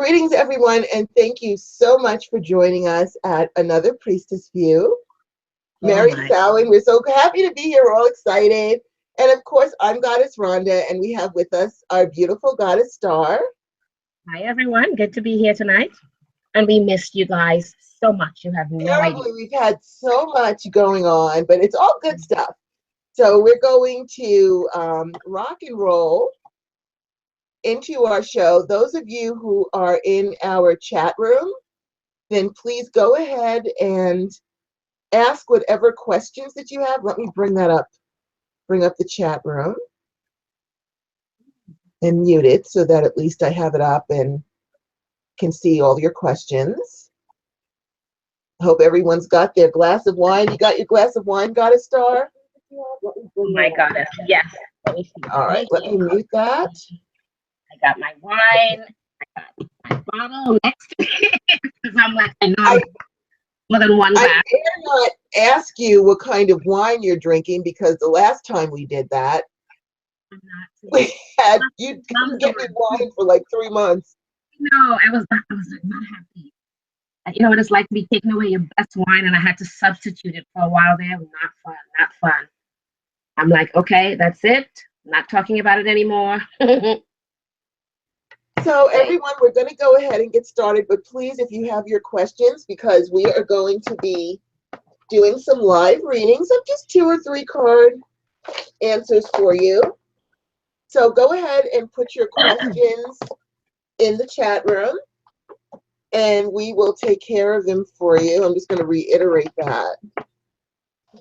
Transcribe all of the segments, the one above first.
Greetings, everyone, and thank you so much for joining us at another Priestess View. Mary Samhain, we're so happy to be here. We're all excited. And of course, I'm Goddess Rhonda, and we have with us our beautiful Goddess Star. Hi, everyone. Good to be here tonight. And we missed you guys so much. You have no idea. We've had so much going on, but it's all good stuff. So we're going to rock and roll into our show. Those of you who are in our chat room, then please go ahead and ask whatever questions that you have. Let me bring that up. Bring up the chat room and mute it so that at least I have it up and can see all your questions. I hope everyone's got their glass of wine. You got your glass of wine, Goddess Star? Oh my goddess, yes. All right, let me mute that. I got my wine. I got my bottle next to me because I'm like, I know more than one glass. I dare not ask you what kind of wine you're drinking because the last time we did that, we had you couldn't get me wine for like 3 months. No, I was not happy. You know what it's like to be taking away your best wine, and I had to substitute it for a while there. Not fun, not fun. I'm like, okay, that's it. Not talking about it anymore. So everyone, we're going to go ahead and get started, but please, if you have your questions, because we are going to be doing some live readings of just 2 or 3 card answers for you. So go ahead and put your questions in the chat room, and we will take care of them for you. I'm just going to reiterate that.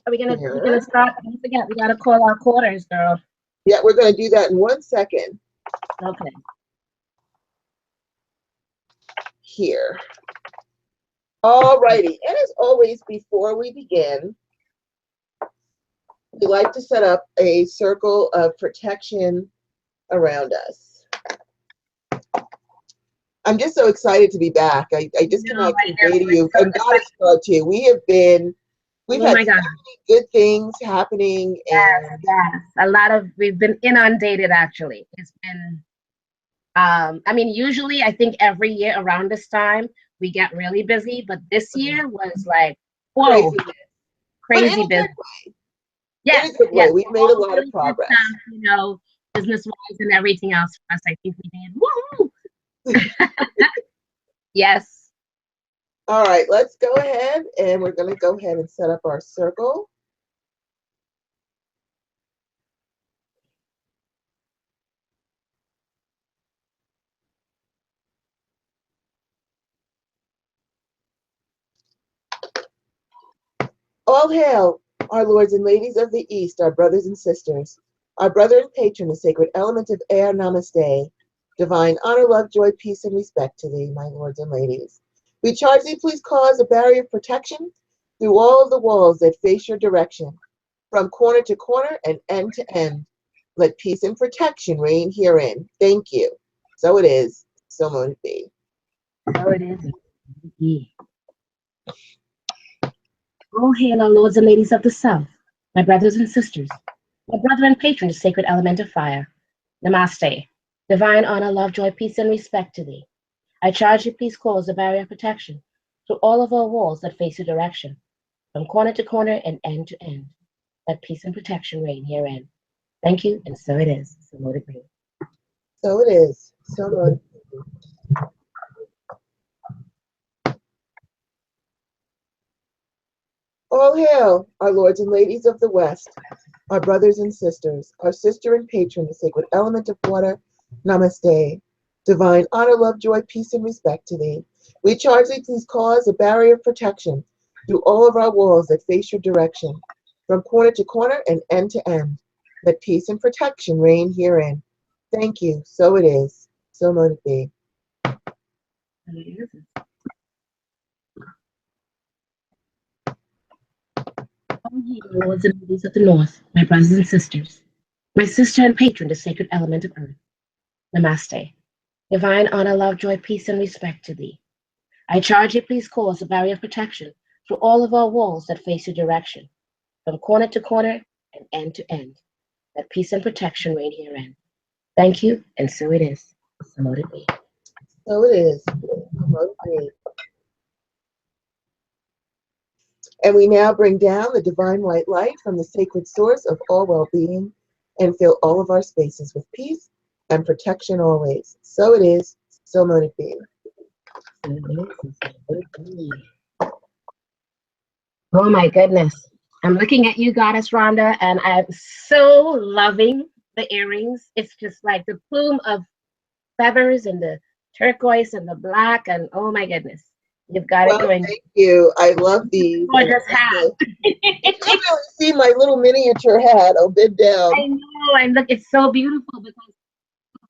Are we gonna start? Don't forget, we gotta call our quarters, girl. Yeah, we're going to do that in 1 second. Okay. Here. All righty, and as always, before we begin, we like to set up a circle of protection around us. I'm just so excited to be back. I just cannot convey to you, and Goddess Star too. We've had so many good things happening. And yes. We've been inundated actually. It's been, I mean, usually I think every year around this time, we get really busy, but this year was like, whoa, crazy busy. Yes, in a good way. We made a lot of progress. You know, business-wise and everything else for us, I think we did. Woo! Yes. All right, let's go ahead, and we're going to go ahead and set up our circle. All hail, our lords and ladies of the East, our brothers and sisters, our brother and patron, the sacred element of air, namaste. Divine honor, love, joy, peace, and respect to thee, my lords and ladies. We charge thee, please cause a barrier of protection through all of the walls that face your direction, from corner to corner and end to end. Let peace and protection reign herein. Thank you. So it is, so mote it be. So it is. Yeah. All hail our lords and ladies of the South, my brothers and sisters, my brother and patron, the sacred element of fire. Namaste. Divine honor, love, joy, peace, and respect to thee. I charge you, please cause a barrier of protection to all of our walls that face your direction, from corner to corner and end to end. Let peace and protection reign herein. Thank you, and so it is. So mote it be. So it is. So mote it be. All hail, our lords and ladies of the West, our brothers and sisters, our sister and patron, the sacred element of water. Namaste. Divine honor, love, joy, peace, and respect to thee. We charge thee, please cause a barrier of protection through all of our walls that face your direction, from corner to corner and end to end. Let peace and protection reign herein. Thank you. So it is. So mote it be. All hail, lords and ladies of the North, my brothers and sisters, my sister and patron, the sacred element of earth. Namaste. Divine honor, love, joy, peace, and respect to thee. I charge you, please cause a barrier of protection through all of our walls that face your direction, from corner to corner and end to end. Let peace and protection reign herein. Thank you, and so it is. So mote it be. So it is. Promote me. And we now bring down the divine white light from the sacred source of all well-being and fill all of our spaces with peace and protection always. So it is. So mote it be. Oh my goodness. I'm looking at you, Goddess Rhonda, and I'm so loving the earrings. It's just like the plume of feathers and the turquoise and the black, and oh my goodness. You've got it Well, going. thank you. I love these. Gorgeous hat. You can't really see my little miniature hat. I'll bid down. I know, and look, it's so beautiful because,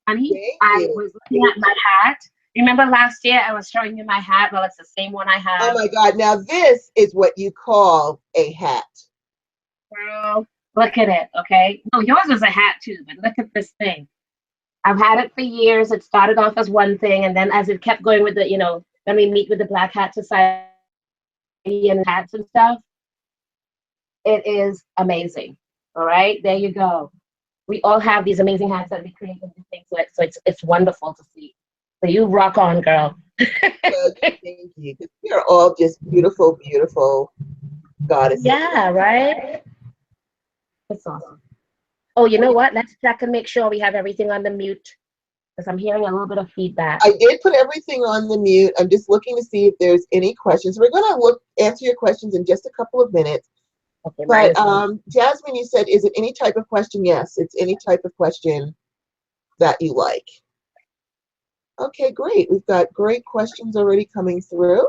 honey, Thank I you. was looking at my hat. Remember last year I was showing you my hat? Well, it's the same one I have. Oh my God. Now this is what you call a hat. Girl, look at it, okay? No, yours was a hat too, but look at this thing. I've had it for years. It started off as one thing, and then as it kept going with the, you know, when we meet with the Black Hat Society and hats and stuff, it is amazing. All right, there you go. We all have these amazing hats that we create and do things with, so it's wonderful to see. So you rock on, girl. Well, thank you. We are all just beautiful, beautiful goddesses. Yeah, right? It's awesome. Oh, you know what? Let's check and make sure we have everything on the mute, because I'm hearing a little bit of feedback. I did put everything on the mute. I'm just looking to see if there's any questions. We're going to answer your questions in just a couple of minutes. Okay, but Jasmine, you said, is it any type of question? Yes, it's any type of question that you like. Okay, great. We've got great questions already coming through.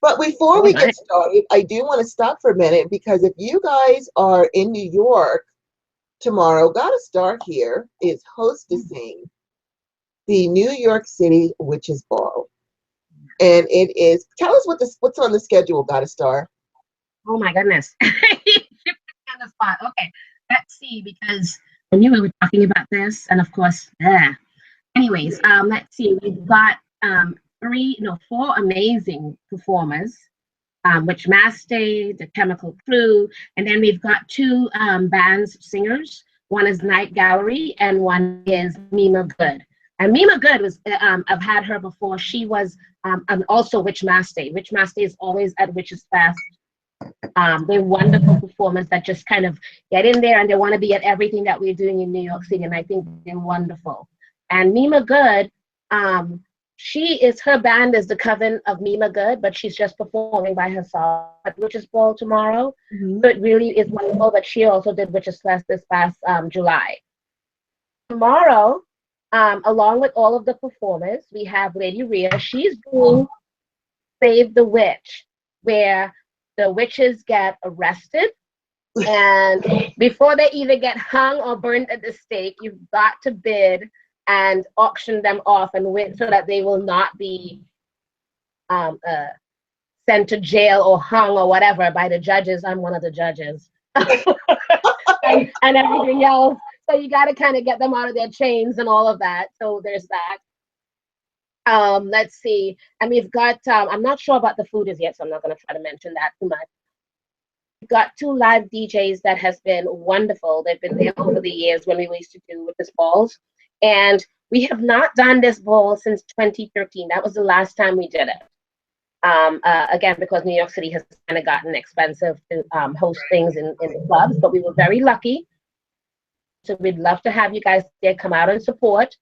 But before we get started, I do want to stop for a minute, because if you guys are in New York tomorrow, Goddess Star here is hostessing the New York City Witches Ball. And it is, tell us what's on the schedule, Goddess Star. Oh my goodness. You put me on the spot. Okay, let's see, because I knew we were talking about this, and of course, yeah. Anyways, let's see. We've got 4 amazing performers, which Maste, the Chemical Crew, and then we've got 2 bands, singers. One is Night Gallery, and one is Mima Good. And Mima Good was, I've had her before. She was also Witch Maste. Witch Maste is always at Witches Fest. They're wonderful performers that just kind of get in there, and they want to be at everything that we're doing in New York City, and I think they're wonderful. And Mima Good, her band is the Coven of Mima Good, but she's just performing by herself at Witches Ball tomorrow. So it really is wonderful. But she also did Witches Fest this past July. Tomorrow, along with all of the performers, we have Lady Rhea. She's doing Save the Witch, where the witches get arrested, and before they either get hung or burned at the stake, you've got to bid and auction them off and win, so that they will not be sent to jail or hung or whatever by the judges. I'm one of the judges. and everything else. So you got to kind of get them out of their chains and all of that. So there's that. Let's see. And we've got, I'm not sure about the foodies yet, so I'm not going to try to mention that too much. We've got 2 live DJs that has been wonderful. They've been there over the years when we used to do with this balls. And we have not done this ball since 2013. That was the last time we did it. Again, because New York City has kind of gotten expensive to host things in the clubs, but we were very lucky. So we'd love to have you guys there, come out and support.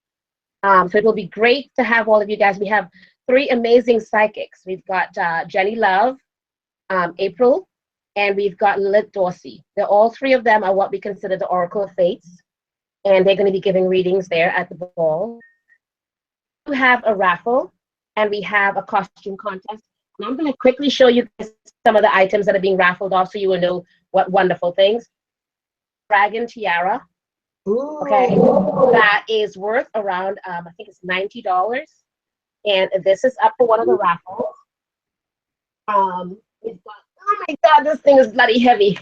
So it will be great to have all of you guys. We have 3 amazing psychics. We've got Jenny Love, April, and we've got Lilith Dorsey. All 3 of them are what we consider the Oracle of Fates, and they're going to be giving readings there at the ball. We have a raffle, and we have a costume contest. And I'm going to quickly show you guys some of the items that are being raffled off, so you will know what wonderful things. Dragon tiara. Okay, that is worth around, I think it's $90. And this is up for one of the raffles. We've got, oh my God, this thing is bloody heavy.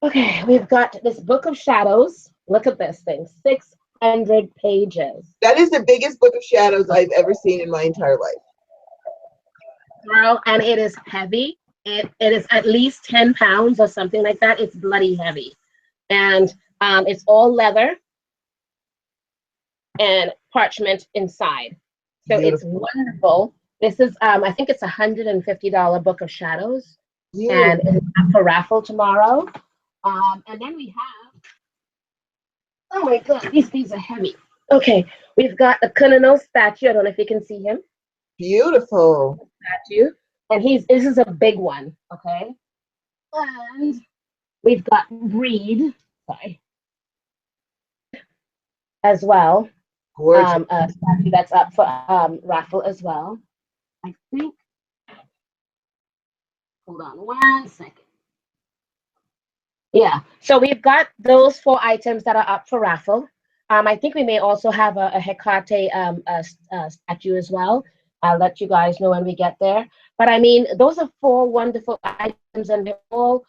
Okay, we've got this Book of Shadows. Look at this thing, 600 pages. That is the biggest Book of Shadows I've ever seen in my entire life. Girl, and it is heavy. It is at least 10 pounds or something like that. It's bloody heavy. And it's all leather. And parchment inside. So it's Beautiful. wonderful. This is, I think it's $150 Book of Shadows, and Beautiful. it's up for raffle tomorrow. And then we have, oh my God, these are heavy. Okay, we've got the Kunano statue. I don't know if you can see him. Beautiful. Statue, and this is a big one. Okay, and we've got Breed, sorry, as well. Gorgeous. A statue that's up for raffle as well. I think. Hold on 1 second. Yeah, so we've got those 4 items that are up for raffle. I think we may also have a Hecate statue as well. I'll let you guys know when we get there. But I mean, those are 4 wonderful items, and they're all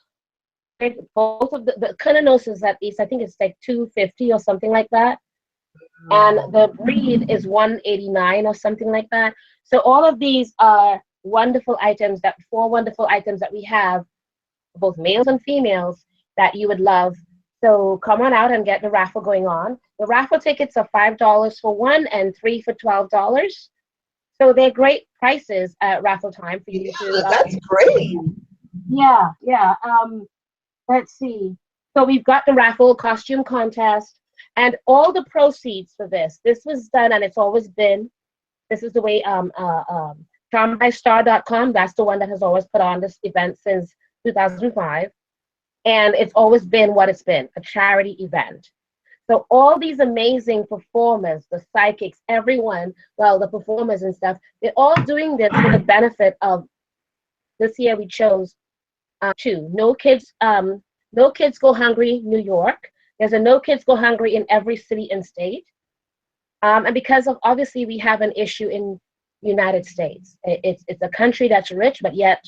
both of the Kunanos is at least, I think it's like 250 or something like that, and the Breed is 189 or something like that. So all of these are wonderful items, that 4 wonderful items that we have, both males and females, that you would love. So come on out and get the raffle going on. The raffle tickets are $5 for one and 3 for $12. So they're great prices at raffle time for you Yeah, to. that's great. Yeah. Let's see. So we've got the raffle costume contest, and all the proceeds for this. This was done, and it's always been. This is the way. CharmedByStar.com. That's the one that has always put on this event since 2005. And it's always been what it's been, a charity event. So all these amazing performers, the psychics, everyone, well, the performers and stuff, they're all doing this for the benefit of, this year we chose No Kids Go Hungry, New York. There's a No Kids Go Hungry in every city and state. And because of, obviously, we have an issue in United States. It's a country that's rich, but yet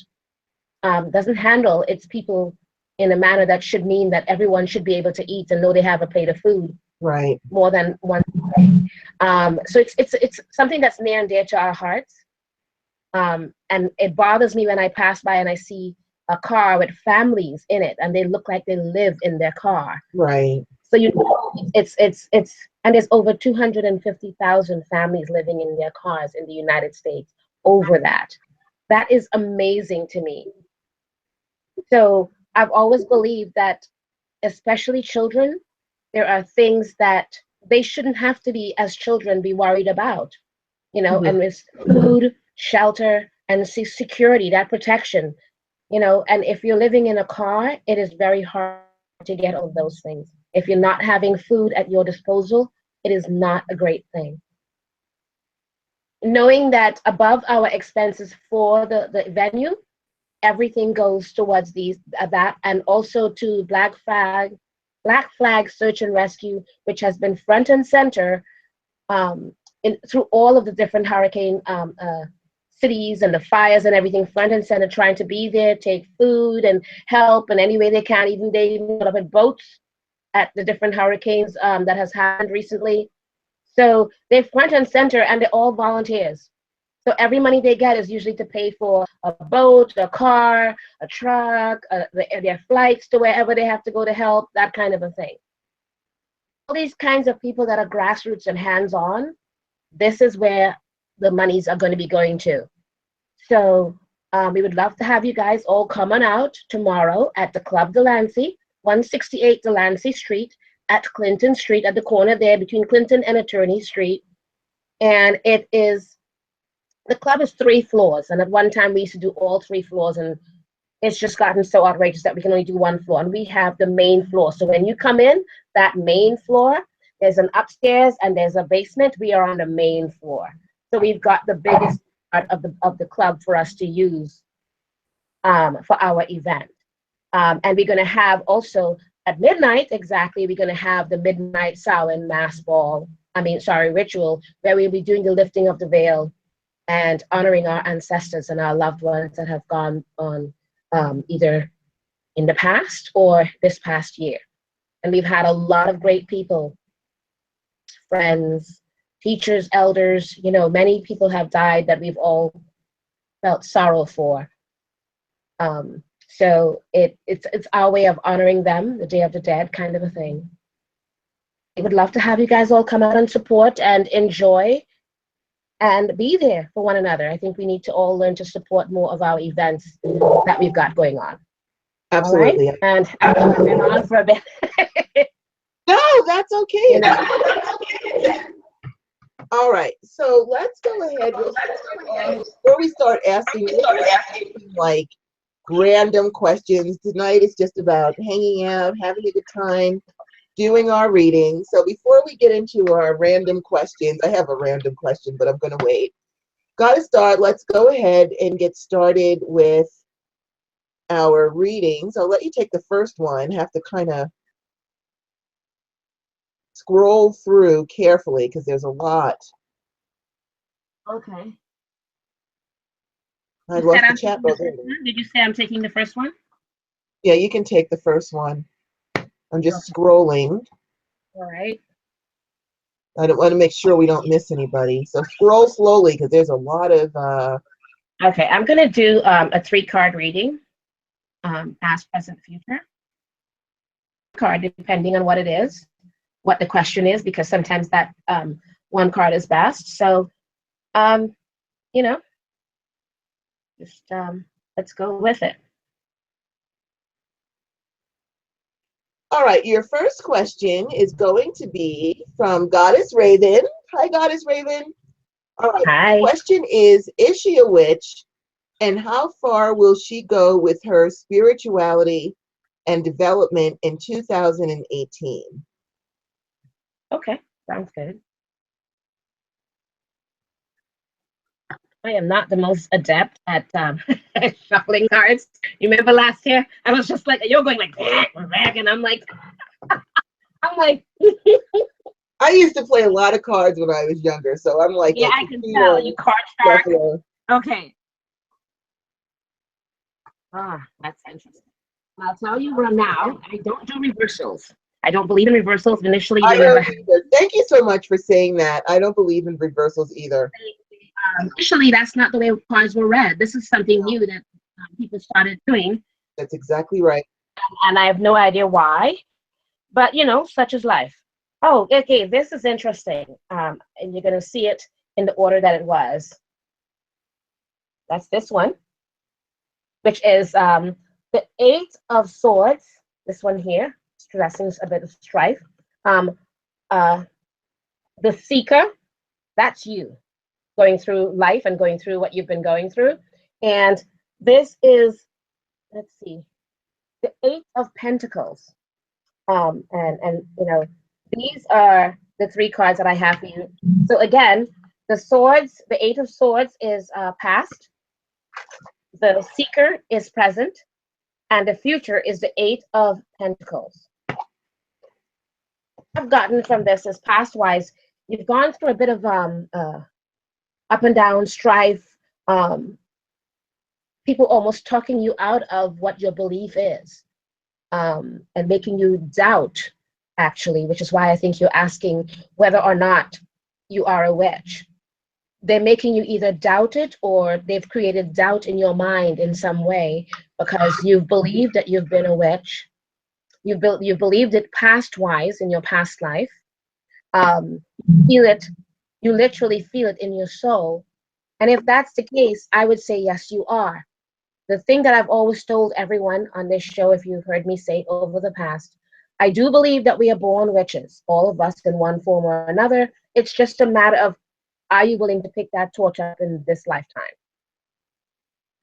doesn't handle its people in a manner that should mean that everyone should be able to eat and know they have a plate of food. Right. More than one day. So it's something that's near and dear to our hearts. And it bothers me when I pass by and I see a car with families in it, and they look like they live in their car. Right. So it's and there's over 250,000 families living in their cars in the United States over that. That is amazing to me. So I've always believed that, especially children, there are things that they shouldn't have to be, as children, be worried about, and with food, shelter, and security, that protection, and if you're living in a car, it is very hard to get all those things. If you're not having food at your disposal, it is not a great thing. Knowing that above our expenses for the venue, everything goes towards that, and also to Black Flag Search and Rescue, which has been front and center through all of the different hurricane cities and the fires and everything, front and center, trying to be there, take food and help in any way they can. Even they put up in boats at the different hurricanes that has happened recently. So they're front and center, and they're all volunteers. So every money they get is usually to pay for a boat, a car, a truck, their flights to wherever they have to go to help, that kind of a thing. All these kinds of people that are grassroots and hands-on, this is where the monies are going to be going to. So we would love to have you guys all come on out tomorrow at the Club Delancey, 168 Delancey Street at Clinton Street, at the corner there between Clinton and Attorney Street. And the club is 3 floors, and at one time we used to do all 3 floors, and it's just gotten so outrageous that we can only do 1 floor, and we have the main floor. So when you come in, that main floor, there's an upstairs and there's a basement. We are on the main floor. So we've got the biggest part of the club for us to use for our event. And we're going to have also at midnight, exactly, we're going to have the midnight Samhain ritual, where we'll be doing the lifting of the veil and honoring our ancestors and our loved ones that have gone on either in the past or this past year. And we've had a lot of great people, friends, teachers, elders, many people have died that we've all felt sorrow for. So it's our way of honoring them, the Day of the Dead kind of a thing. I would love to have you guys all come out and support and enjoy and be there for one another. I think we need to all learn to support more of our events that we've got going on. Absolutely. All right? And I've been on for a bit. No, that's okay. You know. All right, so let's go ahead. Before we start asking like random questions, tonight is just about hanging out, having a good time, doing our reading. So before we get into our random questions, I have a random question, but I'm going to wait. Got to start. Let's go ahead and get started with our readings. I'll let you take the first one. Have to kind of scroll through carefully because there's a lot. Okay. I lost the chat bubble. Did you say I'm taking the first one? Yeah, you can take the first one. I'm just scrolling. All right. I don't want to make sure we don't miss anybody. So scroll slowly because there's a lot of. Okay, I'm going to do a 3-card reading, past, present, future. Card, depending on what it is, what the question is, because sometimes that one card is best. So, you know, just let's go with it. All right, your first question is going to be from Goddess Raven. Hi, Goddess Raven. All right, Hi. the question is she a witch? And how far will she go with her spirituality and development in 2018? Okay, sounds good. I am not the most adept at shuffling cards. You remember last year? I was just like, you're going like, and I'm like, I used to play a lot of cards when I was younger, so I'm like, yeah, I can tell you card shark. Okay. That's interesting. I'll tell you right now, I don't do reversals. I don't believe in reversals. Initially, I don't either. Thank you so much for saying that. I don't believe in reversals either. Initially, that's not the way cards were read. This is something new that people started doing. That's exactly right. And I have no idea why, but you know, such is life. Oh, okay, this is interesting. And you're going to see it in the order that it was. That's this one, which is the 8 of Swords. This one here, stressing a bit of strife. The Seeker, that's you, going through life and going through what you've been going through. And this is, let's see, the 8 of Pentacles. And you know, these are the 3 cards that I have for you. So again, the Swords, the 8 of Swords is past. The Seeker is present. And the future is the 8 of Pentacles. I've gotten from this is past-wise, you've gone through a bit of up and down strife, people almost talking you out of what your belief is, and making you doubt, actually, which is why I think you're asking whether or not you are a witch. They're making you either doubt it or they've created doubt in your mind in some way because you've believed that you've been a witch. You believed it past-wise in your past life. Feel it. You literally feel it in your soul. And if that's the case, I would say, yes, you are. The thing that I've always told everyone on this show, if you've heard me say over the past, I do believe that we are born witches, all of us in one form or another. It's just a matter of, are you willing to pick that torch up in this lifetime?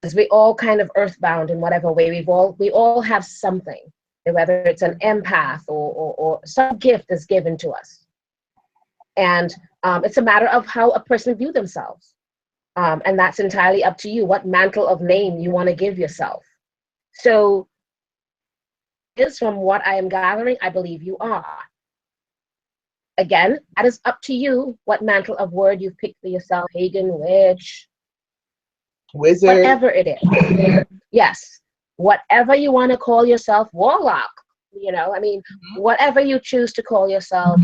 Because we all kind of earthbound in whatever way. We all have something, whether it's an empath or some gift is given to us. And it's a matter of how a person views themselves. And that's entirely up to you, what mantle of name you want to give yourself. So, from what I am gathering, I believe you are. Again, that is up to you, what mantle of word you've picked for yourself, pagan, witch, wizard, whatever it is. Yes, whatever you want to call yourself, warlock, you know, I mean, whatever you choose to call yourself,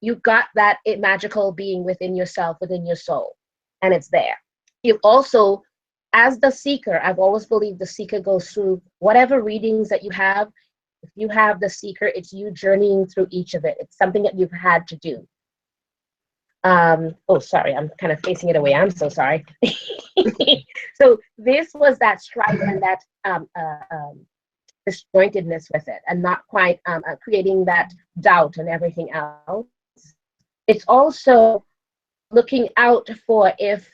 you got that magical being within yourself, within your soul, and it's there. You've also, as the seeker, I've always believed the seeker goes through whatever readings that you have, If you have the seeker, it's you journeying through each of it. It's something that you've had to do. Oh, sorry, I'm kind of facing it away. I'm so sorry. So this was that strife and that disjointedness with it, and not quite creating that doubt and everything else. It's also looking out for if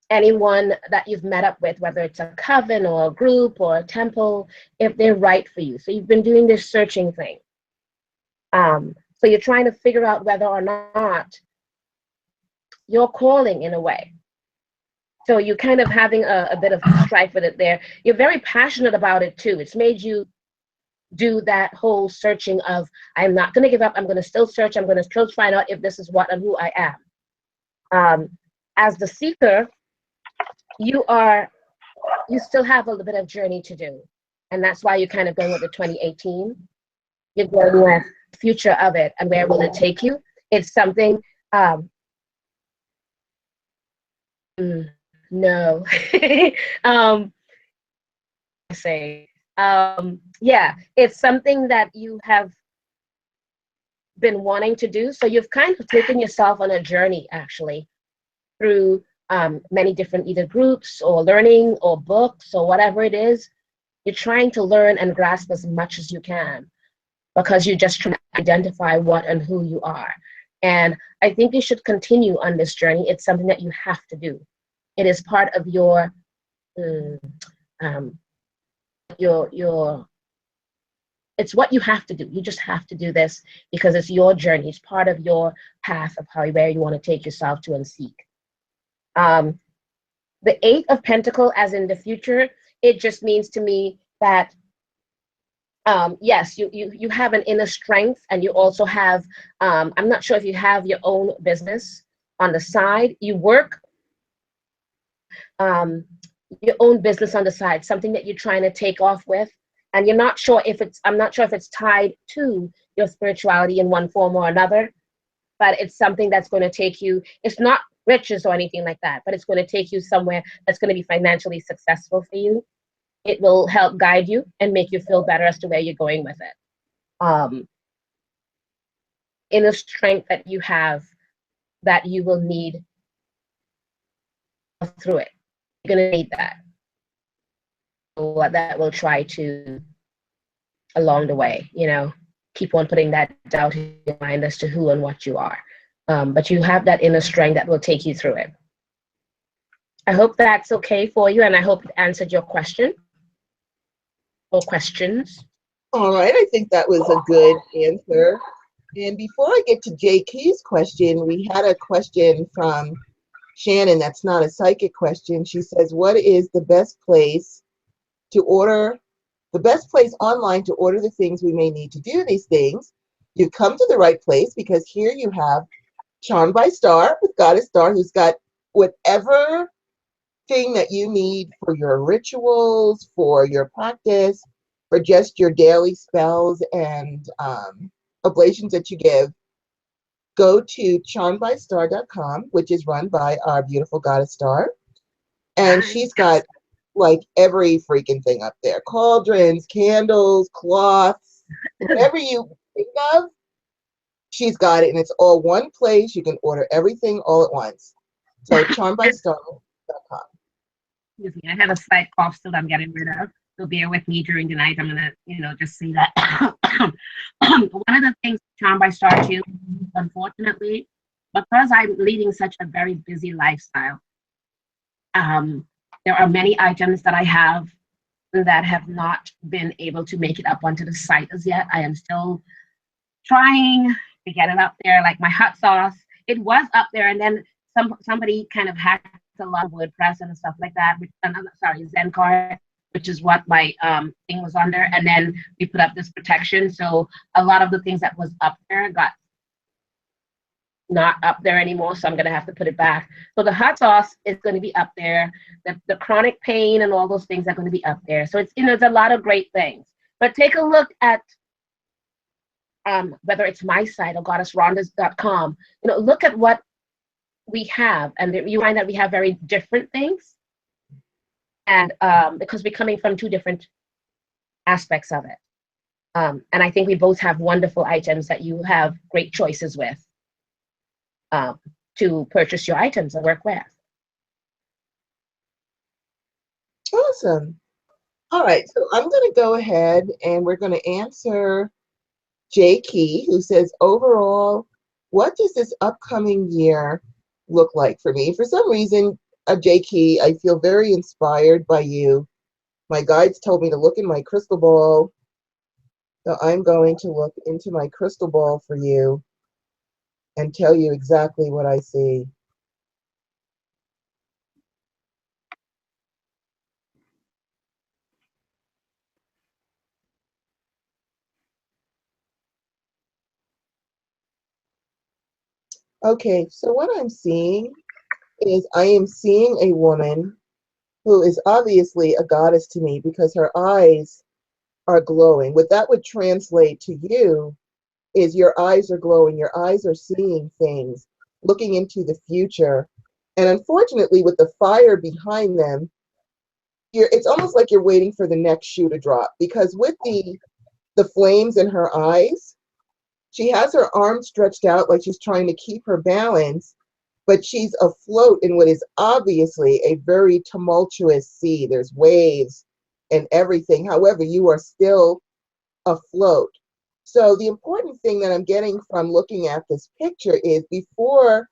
anyone that you've met up with, whether it's a coven or a group or a temple, if they're right for you. So you've been doing this searching thing. So you're trying to figure out whether or not you're calling in a way. So you're kind of having a bit of strife with it there. You're very passionate about it too. It's made you do that whole searching of, I'm not going to give up. I'm going to still search. I'm going to still find out if this is what and who I am. As the seeker, you still have a little bit of journey to do. And that's why you're kind of going with the 2018. You're going with the future of it and where will it take you. It's something, no. Yeah, it's something that you have been wanting to do. So you've kind of taken yourself on a journey, actually, through many different either groups or learning or books or whatever it is. You're trying to learn and grasp as much as you can because you're just trying to identify what and who you are. And I think you should continue on this journey. It's something that you have to do. It is part of your it's what you have to do. You just have to do this because it's your journey. It's part of your path of where you want to take yourself to and seek. The Eight of Pentacles, as in the future, it just means to me that yes, you have an inner strength, and you also have, I'm not sure if you have your own business on the side. You work your own business on the side, something that you're trying to take off with, and you're not sure if I'm not sure if it's tied to your spirituality in one form or another, but it's something that's going to take you, it's not riches or anything like that, but it's going to take you somewhere that's going to be financially successful for you. It will help guide you and make you feel better as to where you're going with it. Inner strength that you have that you will need through it. You're going to need that. So that will try to, along the way, keep on putting that doubt in your mind as to who and what you are. But you have that inner strength that will take you through it. I hope that's okay for you, and I hope it answered your question or questions. All right, I think that was a good answer. And before I get to JK's question, we had a question from Shannon that's not a psychic question. She says, what is the best place online to order the things we may need to do these things? You've come to the right place because here you have Charmed by Star with Goddess Star, who's got whatever thing that you need for your rituals, for your practice, for just your daily spells and oblations that you give. Go to charmedbystar.com, which is run by our beautiful Goddess Star. And she's got like every freaking thing up there. Cauldrons, candles, cloths, whatever you think of, she's got it. And it's all one place. You can order everything all at once. So charmedbystar.com. Excuse me, I have a slight cough still that I'm getting rid of. So bear with me during the night. I'm gonna, just say that. One of the things Charmed by Star too, unfortunately, because I'm leading such a very busy lifestyle, there are many items that I have that have not been able to make it up onto the site as yet. I am still trying to get it up there, like my hot sauce. It was up there, and then somebody kind of hacked a lot of WordPress and stuff like that. Zen card, which is what my thing was under, and then we put up this protection. So a lot of the things that was up there got not up there anymore, so I'm going to have to put it back. So the hot sauce is going to be up there. The chronic pain and all those things are going to be up there. So it's, there's a lot of great things. But take a look at whether it's my site or goddessrhondas.com. Look at what we have, and you find that we have very different things. And because we're coming from two different aspects of it. And I think we both have wonderful items that you have great choices with to purchase your items and work with. Awesome. All right, so I'm going to go ahead and we're going to answer Jay Key, who says, overall, what does this upcoming year look like for me? For some reason, Jay Key, I feel very inspired by you. My guides told me to look in my crystal ball, so I'm going to look into my crystal ball for you and tell you exactly what I see. Okay, so what I'm seeing is I am seeing a woman who is obviously a goddess to me because her eyes are glowing. What that would translate to you is your eyes are glowing, your eyes are seeing things, looking into the future. And unfortunately, with the fire behind them, it's almost like you're waiting for the next shoe to drop, because with the flames in her eyes, she has her arms stretched out like she's trying to keep her balance, but she's afloat in what is obviously a very tumultuous sea. There's waves and everything. However, you are still afloat. So the important thing that I'm getting from looking at this picture is before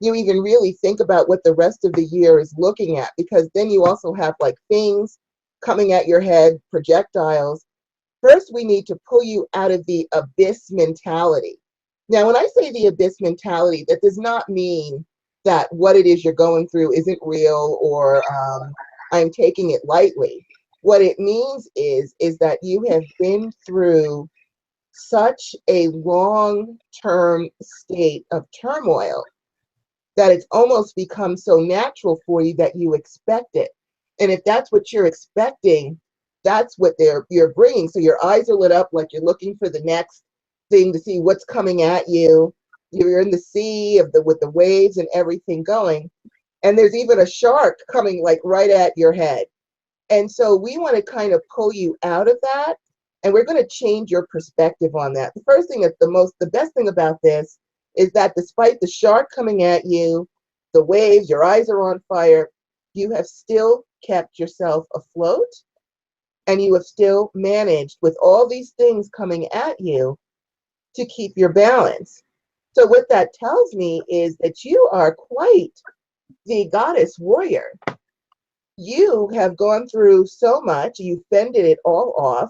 you even really think about what the rest of the year is looking at, because then you also have like things coming at your head, projectiles. First, we need to pull you out of the abyss mentality. Now, when I say the abyss mentality, that does not mean that what it is you're going through isn't real or I'm taking it lightly. What it means is that you have been through such a long-term state of turmoil that it's almost become so natural for you that you expect it. And if that's what you're expecting, that's what you're bringing. So your eyes are lit up like you're looking for the next thing to see what's coming at you. You're in the sea with the waves and everything going. And there's even a shark coming like right at your head. And so we want to kind of pull you out of that. And we're going to change your perspective on that. The first thing the best thing about this is that despite the shark coming at you, the waves, your eyes are on fire, you have still kept yourself afloat, and you have still managed with all these things coming at you to keep your balance. So what that tells me is that you are quite the goddess warrior. You have gone through so much, you fended it all off,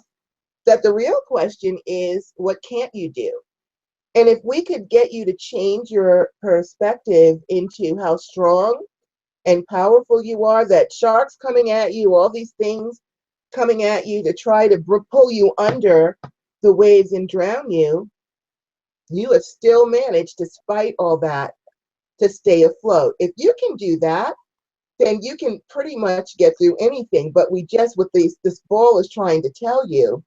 that the real question is, what can't you do? And if we could get you to change your perspective into how strong and powerful you are, that sharks coming at you, all these things coming at you to try to pull you under the waves and drown you, you have still managed, despite all that, to stay afloat. If you can do that, then you can pretty much get through anything. But what this ball is trying to tell you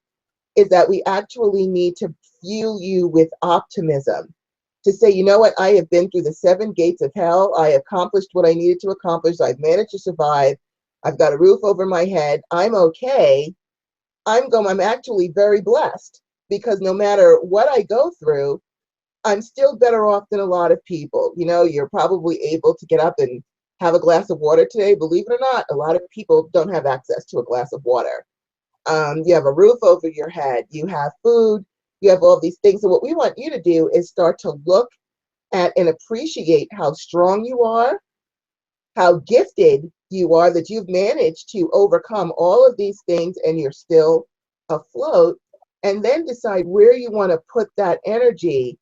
is that we actually need to fuel you with optimism, to say, you know what, I have been through the 7 gates of hell. I accomplished what I needed to accomplish. I've managed to survive. I've got a roof over my head. I'm okay. I'm actually very blessed, because no matter what I go through, I'm still better off than a lot of people. You know, you're probably able to get up and have a glass of water today. Believe it or not, a lot of people don't have access to a glass of water. You have a roof over your head, you have food, you have all these things. So what we want you to do is start to look at and appreciate how strong you are, how gifted you are, that you've managed to overcome all of these things and you're still afloat, and then decide where you want to put that energy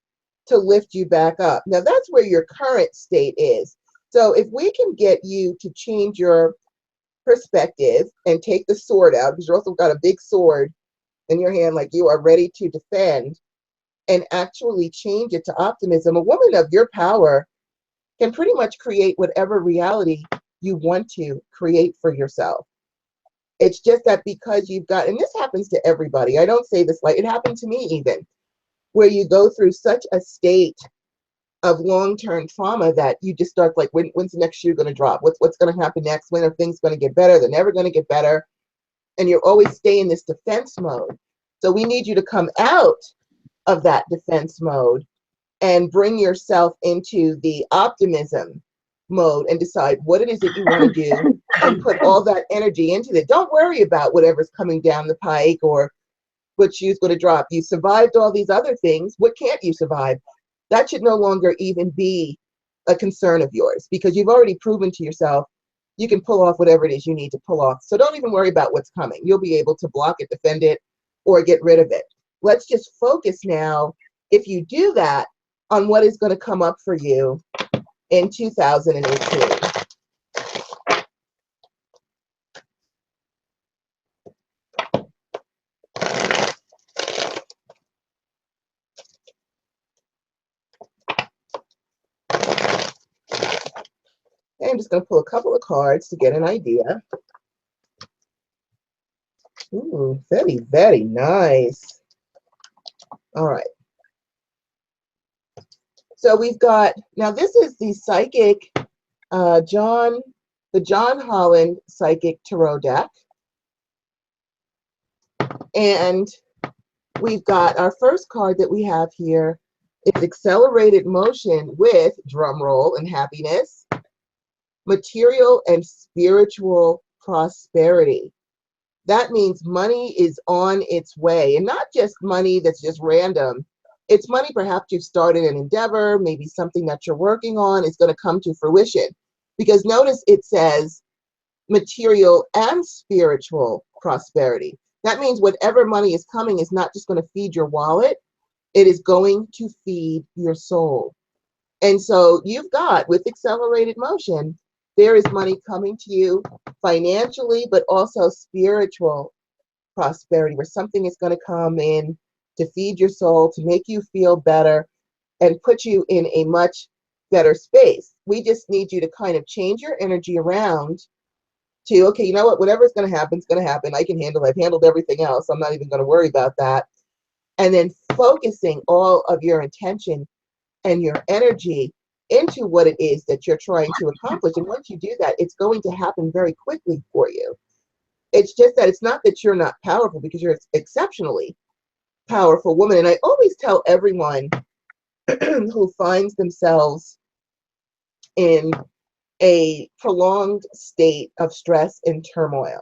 to lift you back up. Now, that's where your current state is. So if we can get you to change your perspective and take the sword out, because you also got a big sword in your hand, like you are ready to defend, and actually change it to optimism. A woman of your power can pretty much create whatever reality you want to create for yourself. It's just that because and this happens to everybody, I don't say this like, it happened to me even, where you go through such a state of long-term trauma that you just start like, when's the next shoe going to drop? What's going to happen next? When are things going to get better? They're never going to get better. And you're always stay in this defense mode. So we need you to come out of that defense mode and bring yourself into the optimism mode and decide what it is that you want to do and put all that energy into it. Don't worry about whatever's coming down the pike or what shoe's going to drop. You survived all these other things. What can't you survive? That should no longer even be a concern of yours because you've already proven to yourself you can pull off whatever it is you need to pull off. So don't even worry about what's coming. You'll be able to block it, defend it, or get rid of it. Let's just focus now, if you do that, on what is going to come up for you in 2018. I'm just going to pull a couple of cards to get an idea. Ooh, very, very nice. All right. So we've got, now this is the Psychic, the John Holland Psychic Tarot deck. And we've got our first card that we have here is Accelerated Motion with, drum roll and happiness, material and spiritual prosperity. That means money is on its way, and not just money that's just random. It's money perhaps you've started an endeavor, maybe something that you're working on is going to come to fruition. Because notice it says material and spiritual prosperity. That means whatever money is coming is not just going to feed your wallet, it is going to feed your soul. And so you've got, with Accelerated Motion, there is money coming to you financially, but also spiritual prosperity, where something is going to come in to feed your soul, to make you feel better, and put you in a much better space. We just need you to kind of change your energy around to, okay, you know what, whatever's going to happen is going to happen. I can handle it. I've handled everything else. I'm not even going to worry about that. And then focusing all of your intention and your energy into what it is that you're trying to accomplish. And once you do that, it's going to happen very quickly for you. It's just that it's not that you're not powerful, because you're an exceptionally powerful woman. And I always tell everyone who finds themselves in a prolonged state of stress and turmoil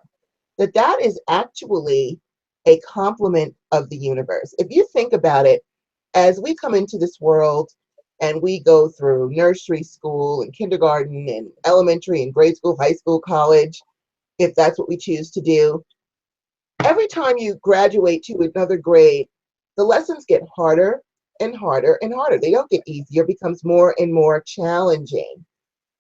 that that is actually a compliment of the universe. If you think about it, as we come into this world and we go through nursery school and kindergarten and elementary and grade school, high school, college, if that's what we choose to do, every time you graduate to another grade, the lessons get harder and harder and harder. They don't get easier, it becomes more and more challenging.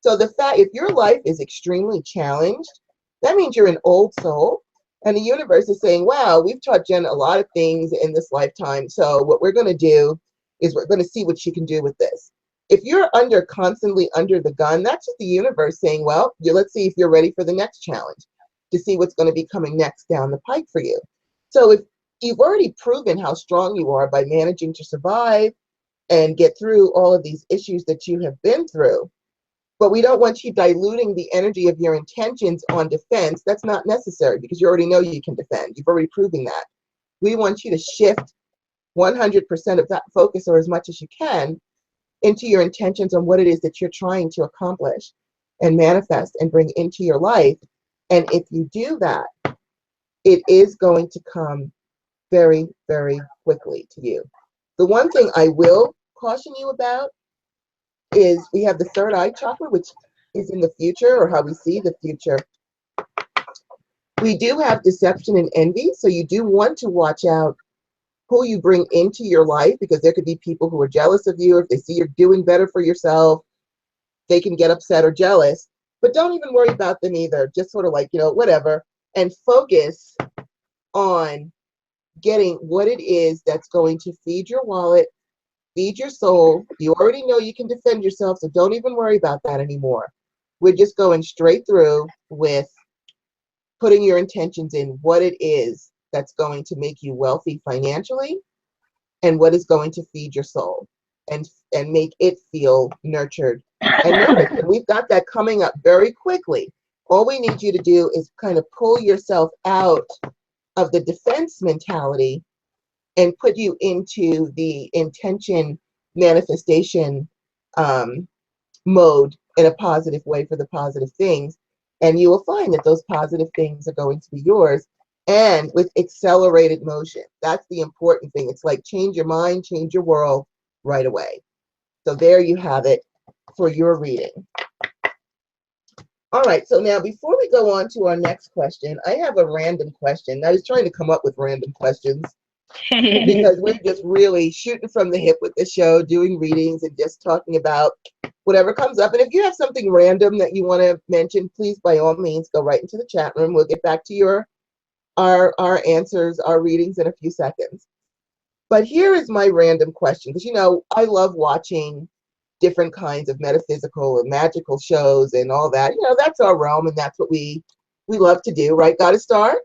So the fact, if your life is extremely challenged, that means you're an old soul, and the universe is saying, wow, we've taught Jen a lot of things in this lifetime, so what we're going to do is we're going to see what she can do with this. If you're constantly under the gun, that's just the universe saying, well, let's see if you're ready for the next challenge, to see what's going to be coming next down the pike for you. So if you've already proven how strong you are by managing to survive and get through all of these issues that you have been through, but we don't want you diluting the energy of your intentions on defense. That's not necessary, because you already know you can defend. You've already proven that. We want you to shift 100% of that focus, or as much as you can, into your intentions on what it is that you're trying to accomplish and manifest and bring into your life. And if you do that, it is going to come very, very quickly to you. The one thing I will caution you about is we have the third eye chakra, which is in the future, or how we see the future. We do have deception and envy, so you do want to watch out who you bring into your life, because there could be people who are jealous of you. If they see you're doing better for yourself, they can get upset or jealous. But don't even worry about them either. Just sort of like, whatever, and focus on getting what it is that's going to feed your wallet, feed your soul. You already know you can defend yourself, so don't even worry about that anymore. We're just going straight through with putting your intentions in what it is that's going to make you wealthy financially, and what is going to feed your soul and make it feel nurtured and nourished. And we've got that coming up very quickly. All we need you to do is kind of pull yourself out of the defense mentality and put you into the intention manifestation mode in a positive way for the positive things. And you will find that those positive things are going to be yours, and with accelerated motion. That's the important thing. It's like change your mind, change your world right away. So there you have it for your reading. All right, so now before we go on to our next question, I have a random question. I was trying to come up with random questions because we're just really shooting from the hip with the show, doing readings and just talking about whatever comes up. And if you have something random that you want to mention, please, by all means, go right into the chat room. We'll get back to our answers, our readings in a few seconds. But here is my random question, because, you know, I love watching different kinds of metaphysical and magical shows and all that. You know, that's our realm, and that's what we love to do, right, Goddess Star?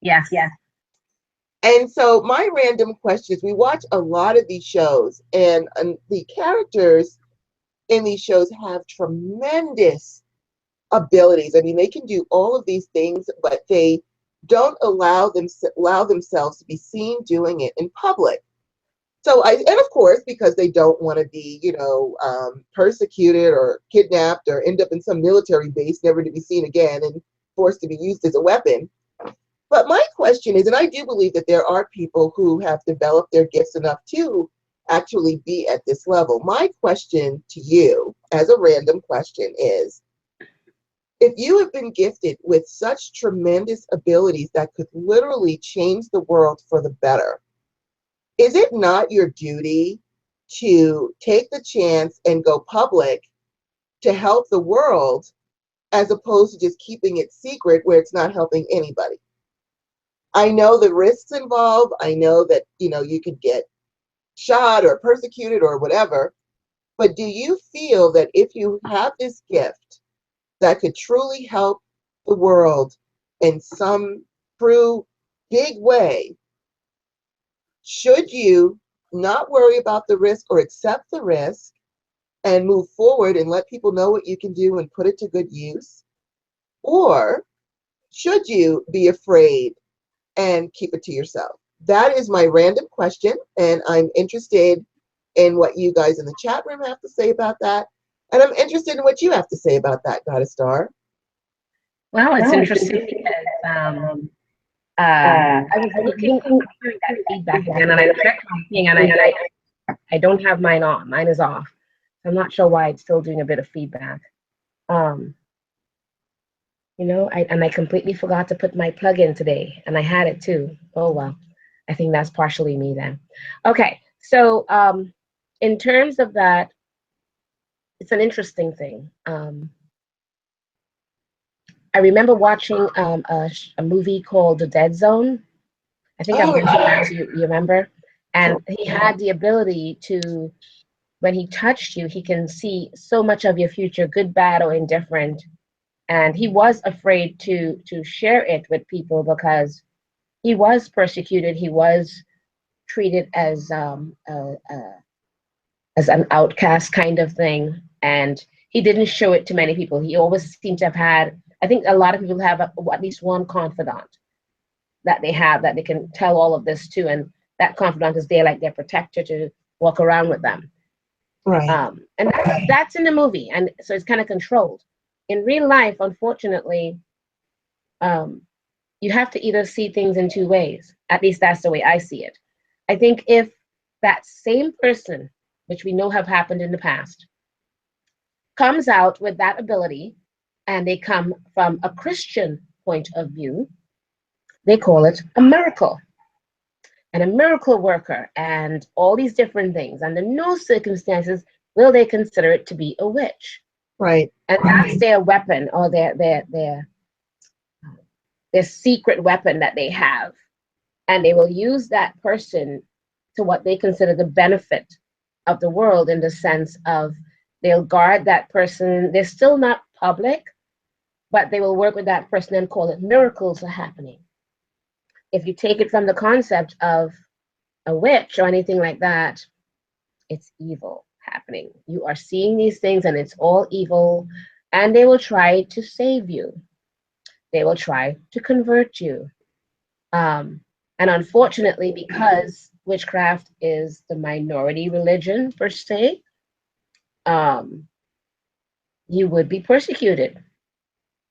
Yes, yes. And so my random question is, we watch a lot of these shows, and the characters in these shows have tremendous abilities. I mean, they can do all of these things, but they don't allow themselves to be seen doing it in public. So and of course, because they don't want to be, you know, persecuted or kidnapped or end up in some military base, never to be seen again and forced to be used as a weapon. But my question is, and I do believe that there are people who have developed their gifts enough to actually be at this level. My question to you, as a random question, is, if you have been gifted with such tremendous abilities that could literally change the world for the better, is it not your duty to take the chance and go public to help the world, as opposed to just keeping it secret where it's not helping anybody? I know the risks involved. I know that, you know, you could get shot or persecuted or whatever. But do you feel that if you have this gift that could truly help the world in some true big way, should you not worry about the risk or accept the risk and move forward and let people know what you can do and put it to good use? Or should you be afraid and keep it to yourself? That is my random question, and I'm interested in what you guys in the chat room have to say about that. And I'm interested in what you have to say about that, Goddess Star. Well, it's interesting because I was looking for that feedback again, and I checked my thing, and I don't have mine on. Mine is off. I'm not sure why it's still doing a bit of feedback. You know, I completely forgot to put my plug in today, and I had it too. Oh well, I think that's partially me then. Okay, so in terms of that, it's an interesting thing. I remember watching a movie called The Dead Zone. I think I've mentioned that to you. You remember? And he had the ability to, when he touched you, he can see so much of your future, good, bad, or indifferent. And he was afraid to share it with people because he was persecuted. He was treated as an outcast kind of thing, and he didn't show it to many people. He always seemed to have had, I think a lot of people have at least one confidant that they have that they can tell all of this to, and that confidant is there like their protector to walk around with them. Right. And that's in the movie, and so it's kind of controlled. In real life, unfortunately, you have to either see things in two ways. At least that's the way I see it. I think if that same person, which we know have happened in the past, comes out with that ability, and they come from a Christian point of view, they call it a miracle. And a miracle worker, and all these different things. Under no circumstances will they consider it to be a witch. Right. And that's their weapon, or their secret weapon that they have. And they will use that person to what they consider the benefit of the world, in the sense of they'll guard that person. They're still not public, but they will work with that person and call it miracles are happening. If you take it from the concept of a witch or anything like that, it's evil happening. You are seeing these things and it's all evil, and they will try to save you. They will try to convert you. And unfortunately, because witchcraft is the minority religion per se, um, you would be persecuted,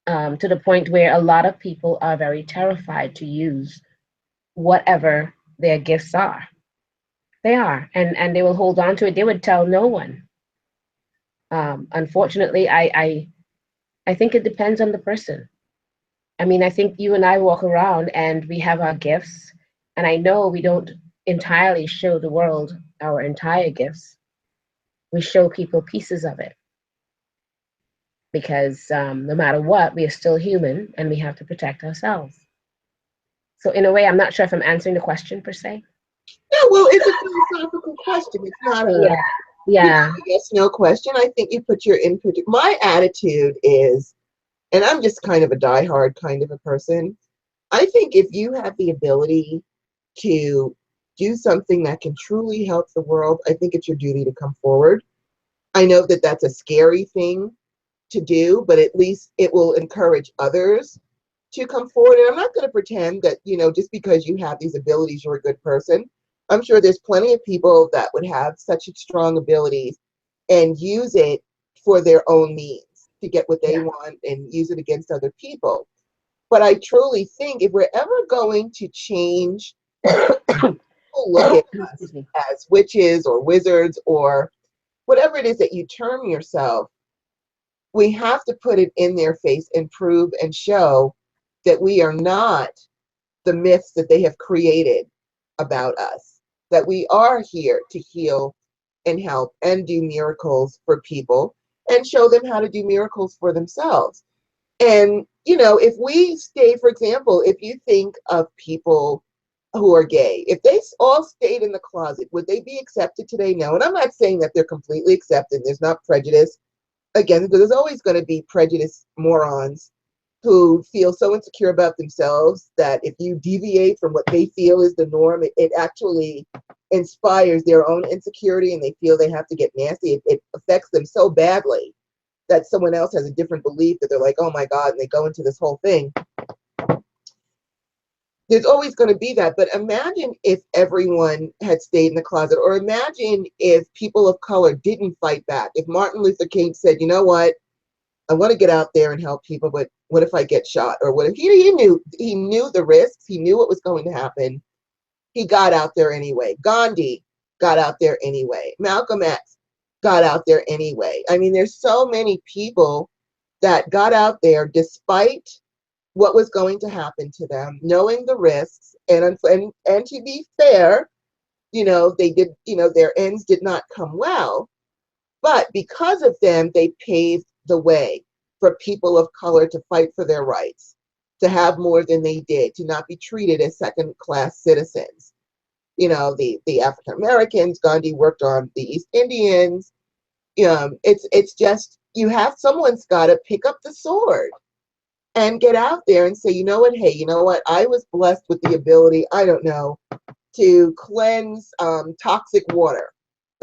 to the point where a lot of people are very terrified to use whatever their gifts are. They are, and they will hold on to it. They would tell no one. Unfortunately, I think it depends on the person. I mean, I think you and I walk around and we have our gifts, and I know we don't entirely show the world our entire gifts. We show people pieces of it because no matter what, we are still human and we have to protect ourselves. So, in a way, I'm not sure if I'm answering the question per se. No, well, it's a philosophical question. It's not a Yeah, yeah, yes, no question. I think you put your input. My attitude is, and I'm just kind of a diehard kind of a person. I think if you have the ability to do something that can truly help the world, I think it's your duty to come forward. I know that that's a scary thing to do, but at least it will encourage others to come forward. And I'm not going to pretend that, just because you have these abilities, you're a good person. I'm sure there's plenty of people that would have such strong abilities and use it for their own means to get what they yeah. want and use it against other people. But I truly think if we're ever going to change, people look at us Excuse me. as witches or wizards or whatever it is that you term yourself, we have to put it in their face and prove and show that we are not the myths that they have created about us, that we are here to heal and help and do miracles for people and show them how to do miracles for themselves. And, if we stay, for example, if you think of people who are gay, if they all stayed in the closet, would they be accepted today? No. And I'm not saying that they're completely accepted. There's not prejudice again, because there's always going to be prejudiced morons who feel so insecure about themselves that if you deviate from what they feel is the norm, it actually inspires their own insecurity and they feel they have to get nasty. It affects them so badly that someone else has a different belief that they're like, oh my God, and they go into this whole thing. There's always going to be that. But imagine if everyone had stayed in the closet, or imagine if people of color didn't fight back. If Martin Luther King said, you know what, I want to get out there and help people, but what if I get shot? Or what if he knew the risks, he knew what was going to happen. He got out there anyway. Gandhi got out there anyway. Malcolm X got out there anyway. I mean, there's so many people that got out there despite what was going to happen to them, knowing the risks, and to be fair, they did, their ends did not come well, but because of them, they paved the way for people of color to fight for their rights, to have more than they did, to not be treated as second-class citizens. The African Americans, Gandhi worked on the East Indians. It's just someone's got to pick up the sword and get out there and say, you know what, hey, you know what, I was blessed with the ability, I don't know, to cleanse toxic water.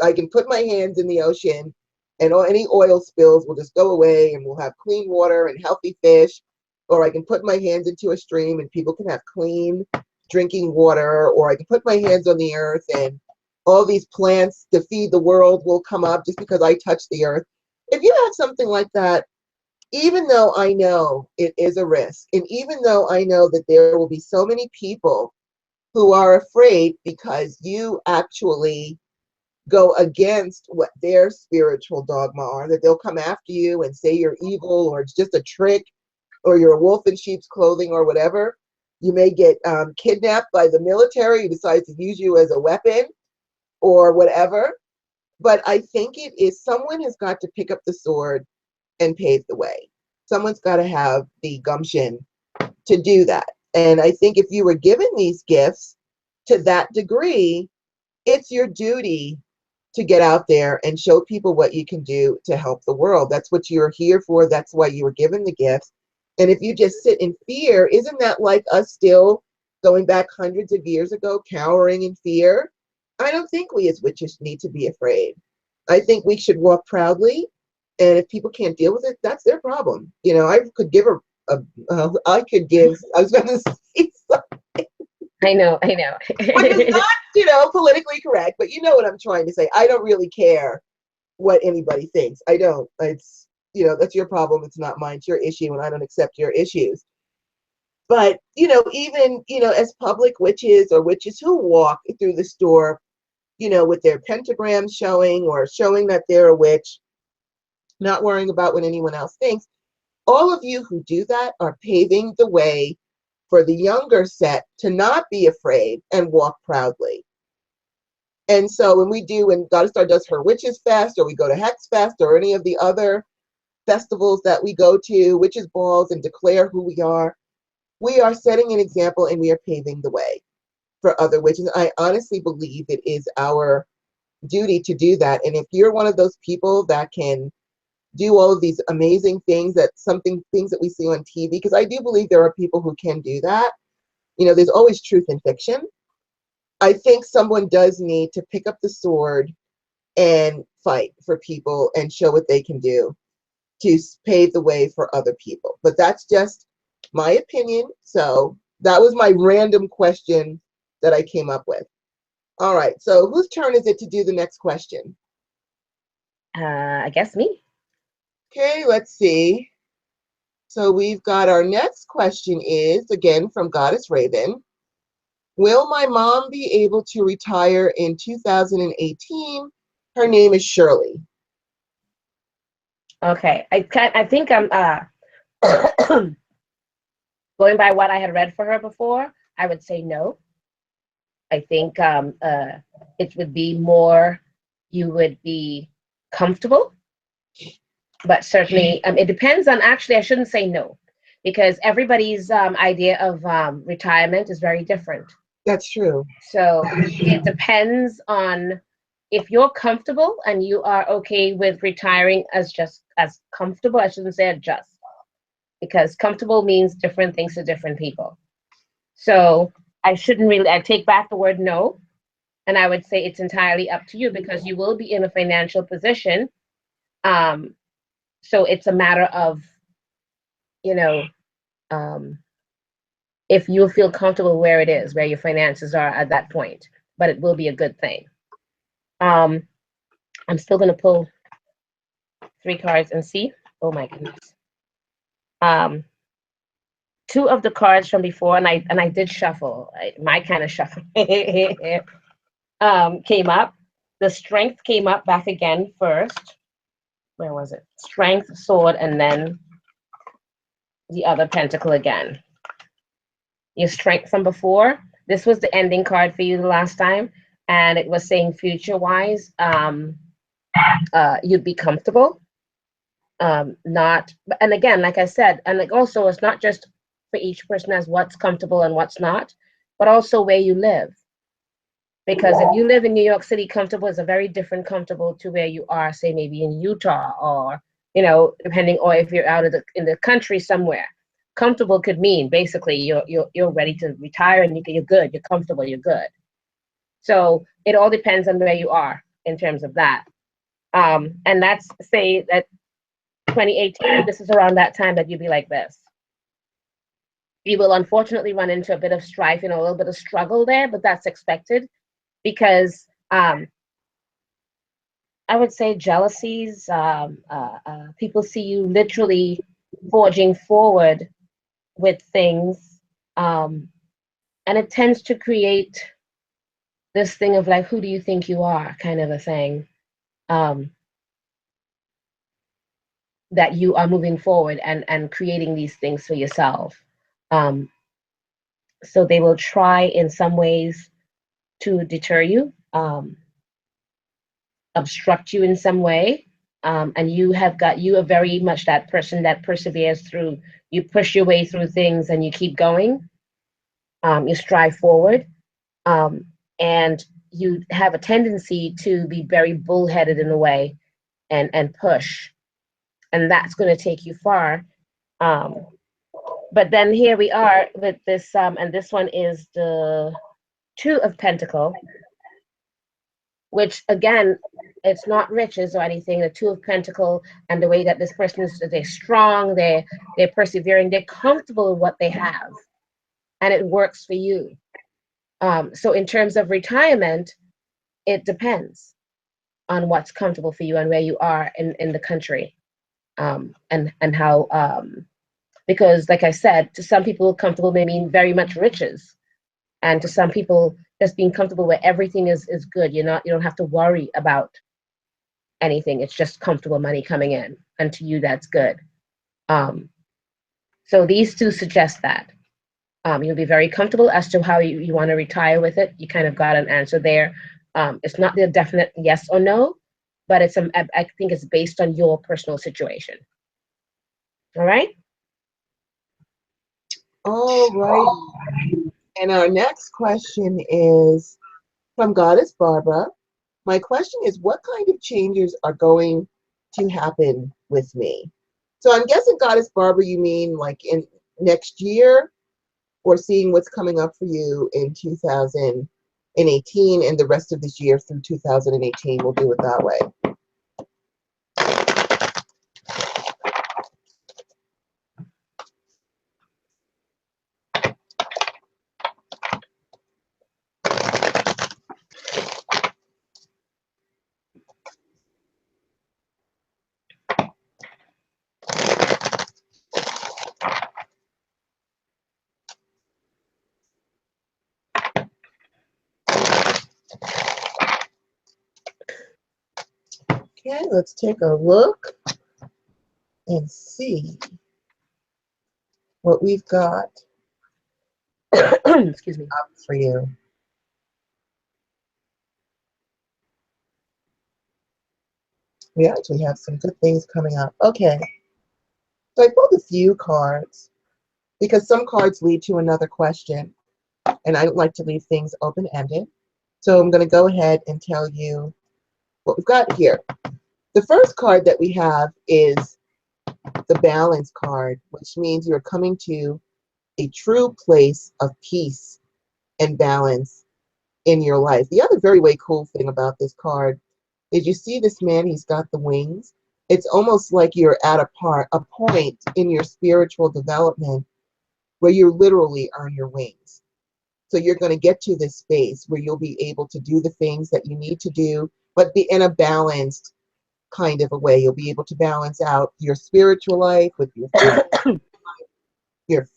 I can put my hands in the ocean and any oil spills will just go away and we'll have clean water and healthy fish. Or I can put my hands into a stream and people can have clean drinking water. Or I can put my hands on the earth and all these plants to feed the world will come up just because I touch the earth. If you have something like that, even though I know it is a risk, and even though I know that there will be so many people who are afraid because you actually go against what their spiritual dogma are, that they'll come after you and say you're evil or it's just a trick or you're a wolf in sheep's clothing or whatever. You may get kidnapped by the military who decides to use you as a weapon or whatever. But I think it is someone has got to pick up the sword and pave the way. Someone's got to have the gumption to do that. And I think if you were given these gifts to that degree, it's your duty to get out there and show people what you can do to help the world. That's what you're here for. That's why you were given the gifts. And if you just sit in fear, isn't that like us still going back hundreds of years ago, cowering in fear? I don't think we as witches need to be afraid. I think we should walk proudly. And if people can't deal with it, that's their problem. I could give I was going to say something. I know. Which is not, politically correct, but you know what I'm trying to say. I don't really care what anybody thinks. I don't. It's, that's your problem. It's not mine. It's your issue, and I don't accept your issues. But, even, as public witches or witches who walk through the store, with their pentagrams showing or showing that they're a witch, not worrying about what anyone else thinks, all of you who do that are paving the way for the younger set to not be afraid and walk proudly. And so when Goddess Star does her Witches Fest, or we go to Hex Fest, or any of the other festivals that we go to, witches balls, and declare who we are setting an example, and we are paving the way for other witches. I honestly believe it is our duty to do that. And if you're one of those people that can do all of these amazing things, things that we see on TV, because I do believe there are people who can do that. There's always truth in fiction. I think someone does need to pick up the sword and fight for people and show what they can do to pave the way for other people. But that's just my opinion. So that was my random question that I came up with. All right. So whose turn is it to do the next question? I guess me. Okay, let's see. So we've got our next question is, again, from Goddess Raven. Will my mom be able to retire in 2018? Her name is Shirley. Okay, I think I'm going by what I had read for her before. I would say no. I think it would be more, you would be comfortable, but certainly it depends on, actually I shouldn't say no, because everybody's idea of retirement is very different. That's true. So it depends on if you're comfortable and you are okay with retiring as comfortable. I shouldn't say adjust, because comfortable means different things to different people. So I take back the word no, and I would say it's entirely up to you, because you will be in a financial position. So it's a matter of, if you feel comfortable where it is, where your finances are at that point, but it will be a good thing. I'm still going to pull 3 cards and see. Oh my goodness. 2 of the cards from before, and I did shuffle, my kind of shuffle, came up. The Strength came up back again first. Where was it? Strength, Sword, and then the other Pentacle again. Your Strength from before. This was the ending card for you the last time, and it was saying future-wise, you'd be comfortable. And again, like I said, and like also, it's not just for each person as what's comfortable and what's not, but also where you live. Because if you live in New York City, comfortable is a very different comfortable to where you are, say maybe in Utah, or depending, or if you're out in the country somewhere. Comfortable could mean basically you're ready to retire and you're good, you're comfortable, you're good. So it all depends on where you are in terms of that. And that's, say that 2018, this is around that time that you'd be like this. You will unfortunately run into a bit of strife, a little bit of struggle there, but that's expected, because I would say jealousies, people see you literally forging forward with things, and it tends to create this thing of like, who do you think you are, kind of a thing, that you are moving forward and creating these things for yourself. So they will try in some ways to deter you, obstruct you in some way, and you are very much that person that perseveres through. You push your way through things and you keep going. You strive forward, and you have a tendency to be very bullheaded in a way, and push, and that's going to take you far. But then here we are with this, and this one is the 2 of Pentacles, which again, it's not riches or anything. The 2 of Pentacles, and the way that this person is, they're strong, they're persevering, they're comfortable with what they have, and it works for you. So in terms of retirement, it depends on what's comfortable for you and where you are in the country, and how, because like I said, to some people comfortable may mean very much riches, and to some people just being comfortable where everything is good. You don't have to worry about anything. It's just comfortable money coming in, and to you that's good. Um, so these two suggest that. You'll be very comfortable as to how you want to retire with it. You kind of got an answer there. It's not the definite yes or no, but I think it's based on your personal situation. All right? All right. And our next question is from Goddess Barbara. My question is, what kind of changes are going to happen with me? So I'm guessing, Goddess Barbara, you mean like in next year, or seeing what's coming up for you in 2018 and the rest of this year through 2018. We'll do it that way. Okay, let's take a look and see what we've got Excuse me. up for you. We actually have some good things coming up. Okay, so I pulled a few cards because some cards lead to another question, and I don't like to leave things open-ended. So I'm going to go ahead and tell you what we've got here. The first card that we have is the balance card, which means you're coming to a true place of peace and balance in your life. The other very cool thing about this card is you see this man, he's got the wings. It's almost like you're at a point in your spiritual development where you literally earn your wings. So you're going to get to this space where you'll be able to do the things that you need to do, but be in a balanced kind of a way. You'll be able to balance out your spiritual life with your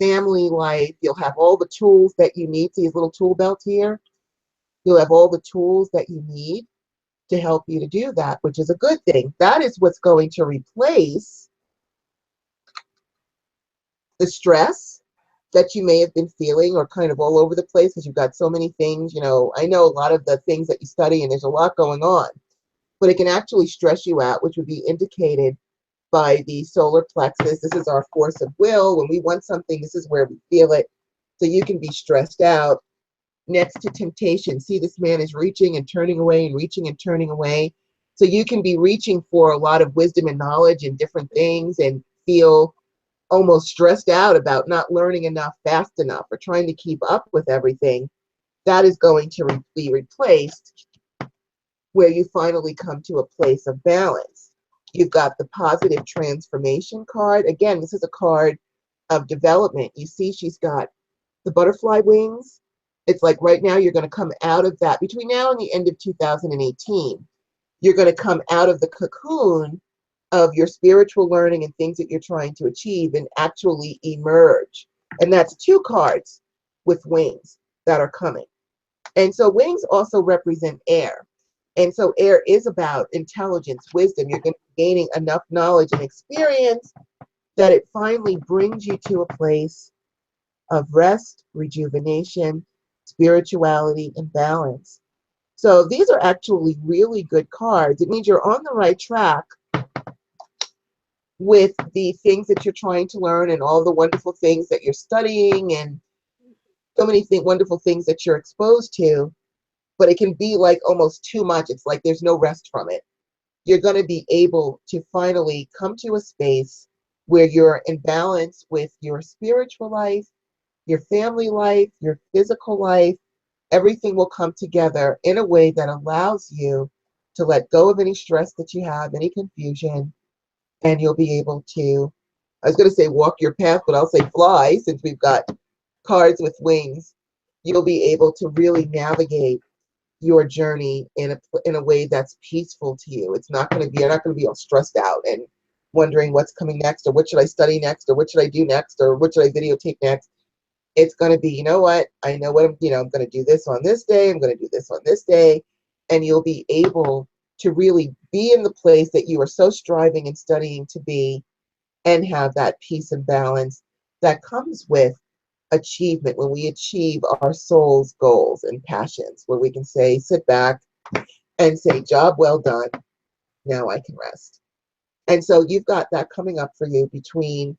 family life. You'll have all the tools that you need. See his little tool belt here? You'll have all the tools that you need to help you to do that, which is a good thing. That is what's going to replace the stress that you may have been feeling, or kind of all over the place because you've got so many things. I know a lot of the things that you study and there's a lot going on, but it can actually stress you out, which would be indicated by the solar plexus. This is our force of will. When we want something, this is where we feel it. So you can be stressed out. Next to temptation, see this man is reaching and turning away and reaching and turning away. So you can be reaching for a lot of wisdom and knowledge and different things and feel almost stressed out about not learning enough fast enough or trying to keep up with everything. That is going to be replaced where you finally come to a place of balance. You've got the positive transformation card. Again, this is a card of development. You see she's got the butterfly wings. It's like right now you're going to come out of that. Between now and the end of 2018, you're going to come out of the cocoon of your spiritual learning and things that you're trying to achieve and actually emerge. And that's two cards with wings that are coming. And so wings also represent air. And so air is about intelligence, wisdom. You're going to be gaining enough knowledge and experience that it finally brings you to a place of rest, rejuvenation, spirituality, and balance. So these are actually really good cards. It means you're on the right track with the things that you're trying to learn and all the wonderful things that you're studying and so many wonderful things that you're exposed to. But it can be like almost too much. It's like there's no rest from it. You're going to be able to finally come to a space where you're in balance with your spiritual life, your family life, your physical life. Everything will come together in a way that allows you to let go of any stress that you have, any confusion, and you'll be able to, I was going to say walk your path, but I'll say fly, since we've got cards with wings. you'll be able to really navigate your journey in a way that's peaceful to you. It's not going to be, you're not going to be all stressed out and wondering what's coming next, or what should I study next, or what should I do next, or what should I videotape next. It's going to be, you know what, I know what I'm going to do this on this day, I'm going to do this on this day, and you'll be able to really be in the place that you are so striving and studying to be, and have that peace and balance that comes with achievement, when we achieve our soul's goals and passions, where we can say, sit back and say, job well done, now I can rest. And so you've got that coming up for you between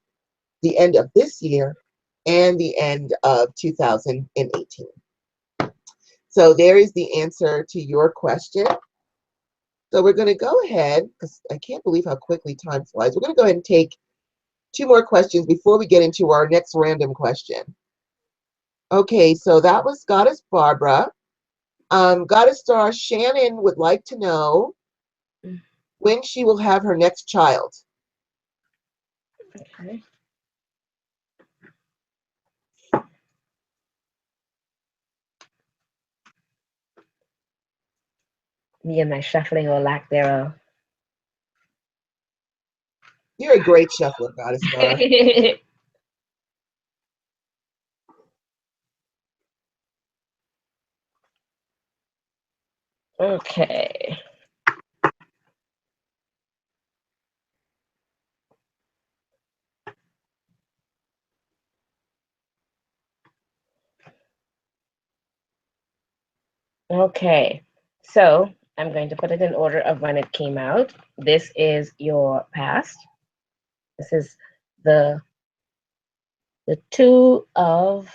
the end of this year and the end of 2018. So there is the answer to your question. So we're going to go ahead, because I can't believe how quickly time flies. We're going to go ahead and take 2 more questions before we get into our next random question. Okay, so that was Goddess Barbara. Goddess Star Shannon would like to know when she will have her next child. Okay. Me and my shuffling or lack thereof. You're a great shuffler, Goddess Star. Okay. Okay. So I'm going to put it in order of when it came out. This is your past. This is the 2 of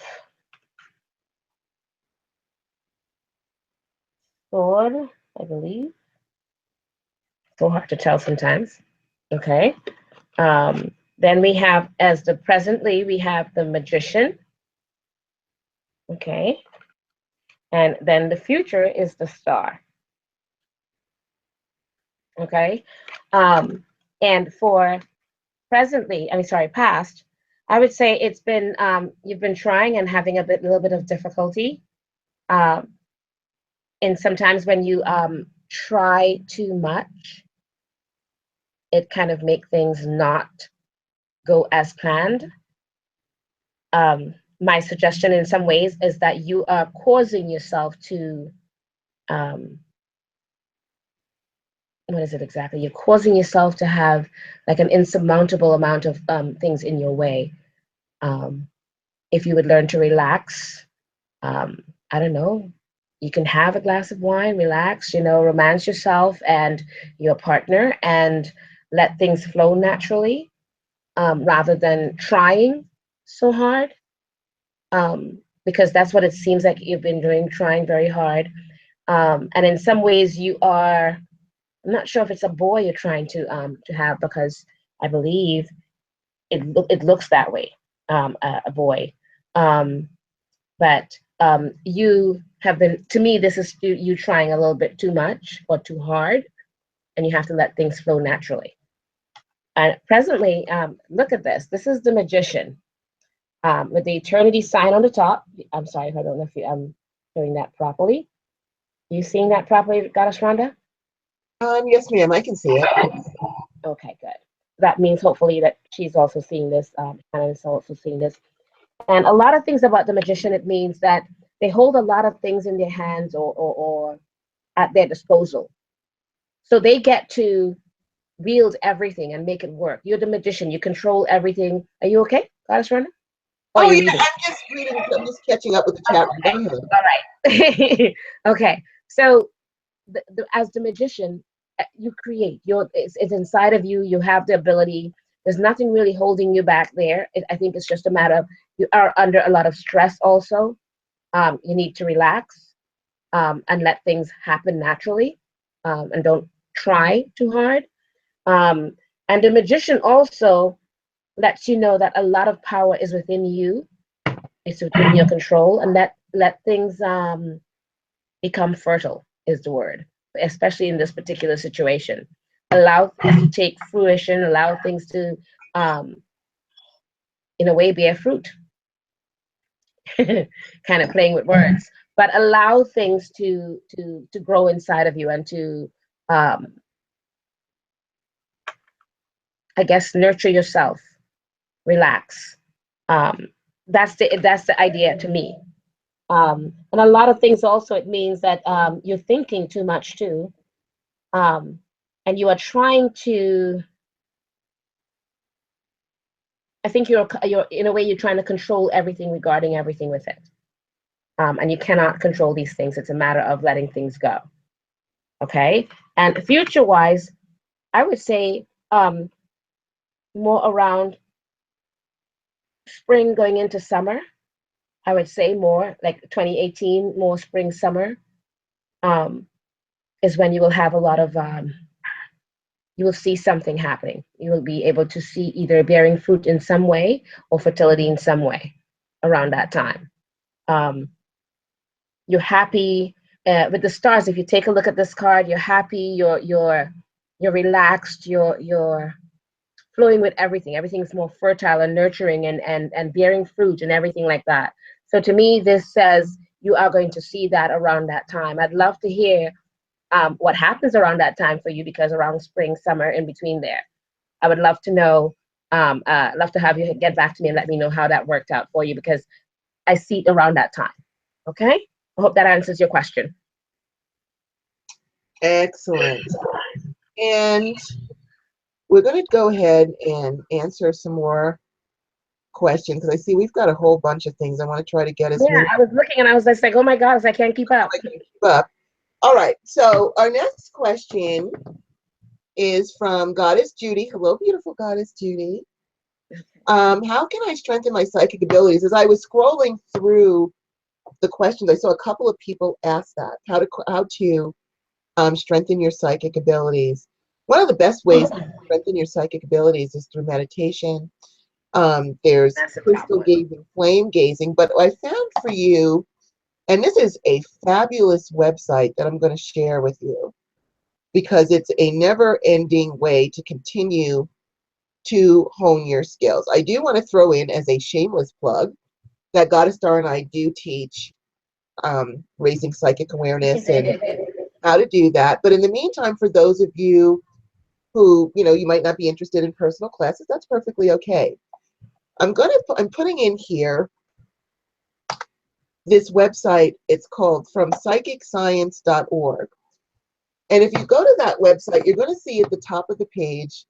sword, I believe. So hard to tell sometimes. Okay. Then we have, as the presently, we have the magician. Okay. And then the future is the star. Okay. And for presently, past, I would say it's been, you've been trying and having a little bit of difficulty. And sometimes when you try too much, it kind of make things not go as planned. My suggestion in some ways is that you are causing yourself to, what is it exactly? You're causing yourself to have like an insurmountable amount of things in your way. If you would learn to relax, I don't know, you can have a glass of wine, relax, romance yourself and your partner and let things flow naturally, rather than trying so hard. Because that's what it seems like you've been doing, trying very hard. And in some ways you are, I'm not sure if it's a boy you're trying to have, because I believe it looks that way, a boy. But you have been, to me, this is you trying a little bit too much or too hard, and you have to let things flow naturally. And presently, look at this. This is the magician, with the eternity sign on the top. I'm sorry if I don't know if I'm doing that properly. You seeing that properly, Goddess Rhonda? Yes, ma'am, I can see it. Okay, good. That means hopefully that she's also seeing this, and is also seeing this. And a lot of things about the magician, it means that they hold a lot of things in their hands, or at their disposal. So they get to wield everything and make it work. You're the magician. You control everything. Are you okay, Goddess Rhonda? Or Oh, are you yeah, reading? I'm just reading. I'm just catching up with the chat room. Go ahead. All right. Okay. So as the magician, you create. It's inside of you. You have the ability. There's nothing really holding you back there. I think it's just a matter of you are under a lot of stress also. You need to relax, and let things happen naturally, and don't try too hard. And the magician also lets you know that a lot of power is within you. It's within your control, and let things become fertile is the word, especially in this particular situation. Allow things to take fruition, allow things to, in a way, bear fruit. kind of playing with words, but allow things to grow inside of you and to um, I guess nurture yourself, relax. Um, that's the idea to me. And a lot of things also, it means that you're thinking too much too, um, and you are trying to. I think you're in a way you're trying to control everything regarding everything with it, and you cannot control these things. It's a matter of letting things go. Okay, and future wise, I would say more around spring going into summer. I would say more like 2018, more spring summer um, is when you will have a lot of you will see something happening. You will be able to see either bearing fruit in some way or fertility in some way around that time. Um, you're happy with the stars. If you take a look at this card, you're happy. You're relaxed. You're flowing with everything. Everything's more fertile and nurturing and bearing fruit and everything like that. So to me, this says you are going to see that around that time. I'd love to hear what happens around that time for you, because around spring, summer, in between there, I would love to know. Love to have you get back to me and let me know how that worked out for you, because I see it around that time. Okay, I hope that answers your question. Excellent. And we're going to go ahead and answer some more questions, because I see we've got a whole bunch of things. I want to try to get as Yeah, many. I was looking and I was just like, oh my gosh, I can't keep up. I can keep up. All right. So our next question is from Goddess Judy. Hello, beautiful Goddess Judy. How can I strengthen my psychic abilities? As I was scrolling through the questions, I saw a couple of people ask that, how to strengthen your psychic abilities. One of the best ways to strengthen your psychic abilities is through meditation. There's That's a top crystal one. gazing, flame gazing, but I found for you, and this is a fabulous website that I'm going to share with you, because it's a never-ending way to continue to hone your skills. I do want to throw in as a shameless plug that Goddess Star and I do teach raising psychic awareness and how to do that. But in the meantime, for those of you who, you might not be interested in personal classes, that's perfectly okay. I'm putting in here this website. It's called FromPsychicScience.org. And if you go to that website, you're going to see at the top of the page,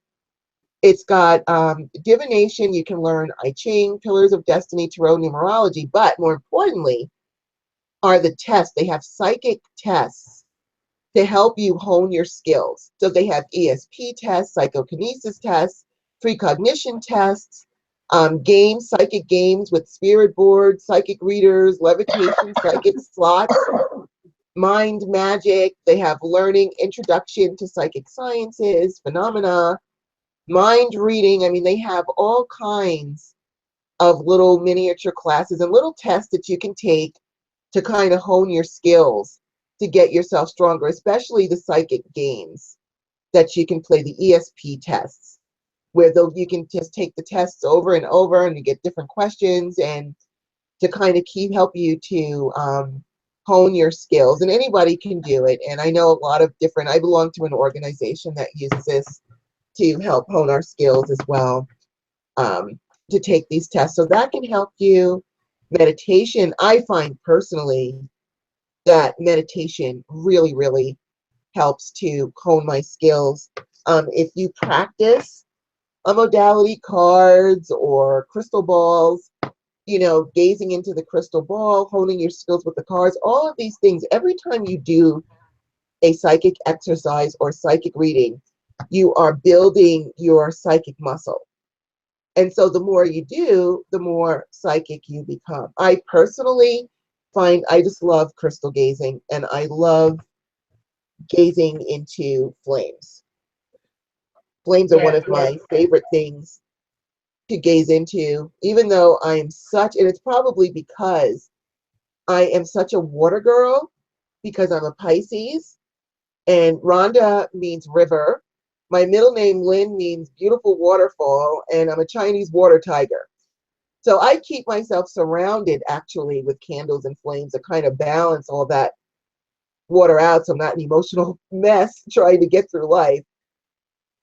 it's got divination. You can learn I Ching, Pillars of Destiny, Tarot, numerology. But more importantly are the tests. They have psychic tests to help you hone your skills. So they have ESP tests, psychokinesis tests, precognition tests, games, psychic games with spirit boards, psychic readers, levitation, psychic slots, mind magic. They have learning, introduction to psychic sciences, phenomena, mind reading. I mean, they have all kinds of little miniature classes and little tests that you can take to kind of hone your skills to get yourself stronger, especially the psychic games that you can play, the ESP tests, where you can just take the tests over and over and you get different questions, and to kind of help you to hone your skills. And anybody can do it. And I know a lot of different, I belong to an organization that uses this to help hone our skills as well, to take these tests. So that can help you. Meditation, I find personally that meditation really, really helps to hone my skills. If you practice a modality, cards or crystal balls, gazing into the crystal ball, honing your skills with the cards, all of these things, every time you do a psychic exercise or psychic reading, you are building your psychic muscle. And so the more you do, the more psychic you become. I personally find I just love crystal gazing, and I love gazing into flames. Flames are one of my favorite things to gaze into, even though I am and it's probably because I am such a water girl, because I'm a Pisces, and Rhonda means river. My middle name, Lynn, means beautiful waterfall, and I'm a Chinese water tiger. So I keep myself surrounded actually with candles and flames to kind of balance all that water out so I'm not an emotional mess trying to get through life.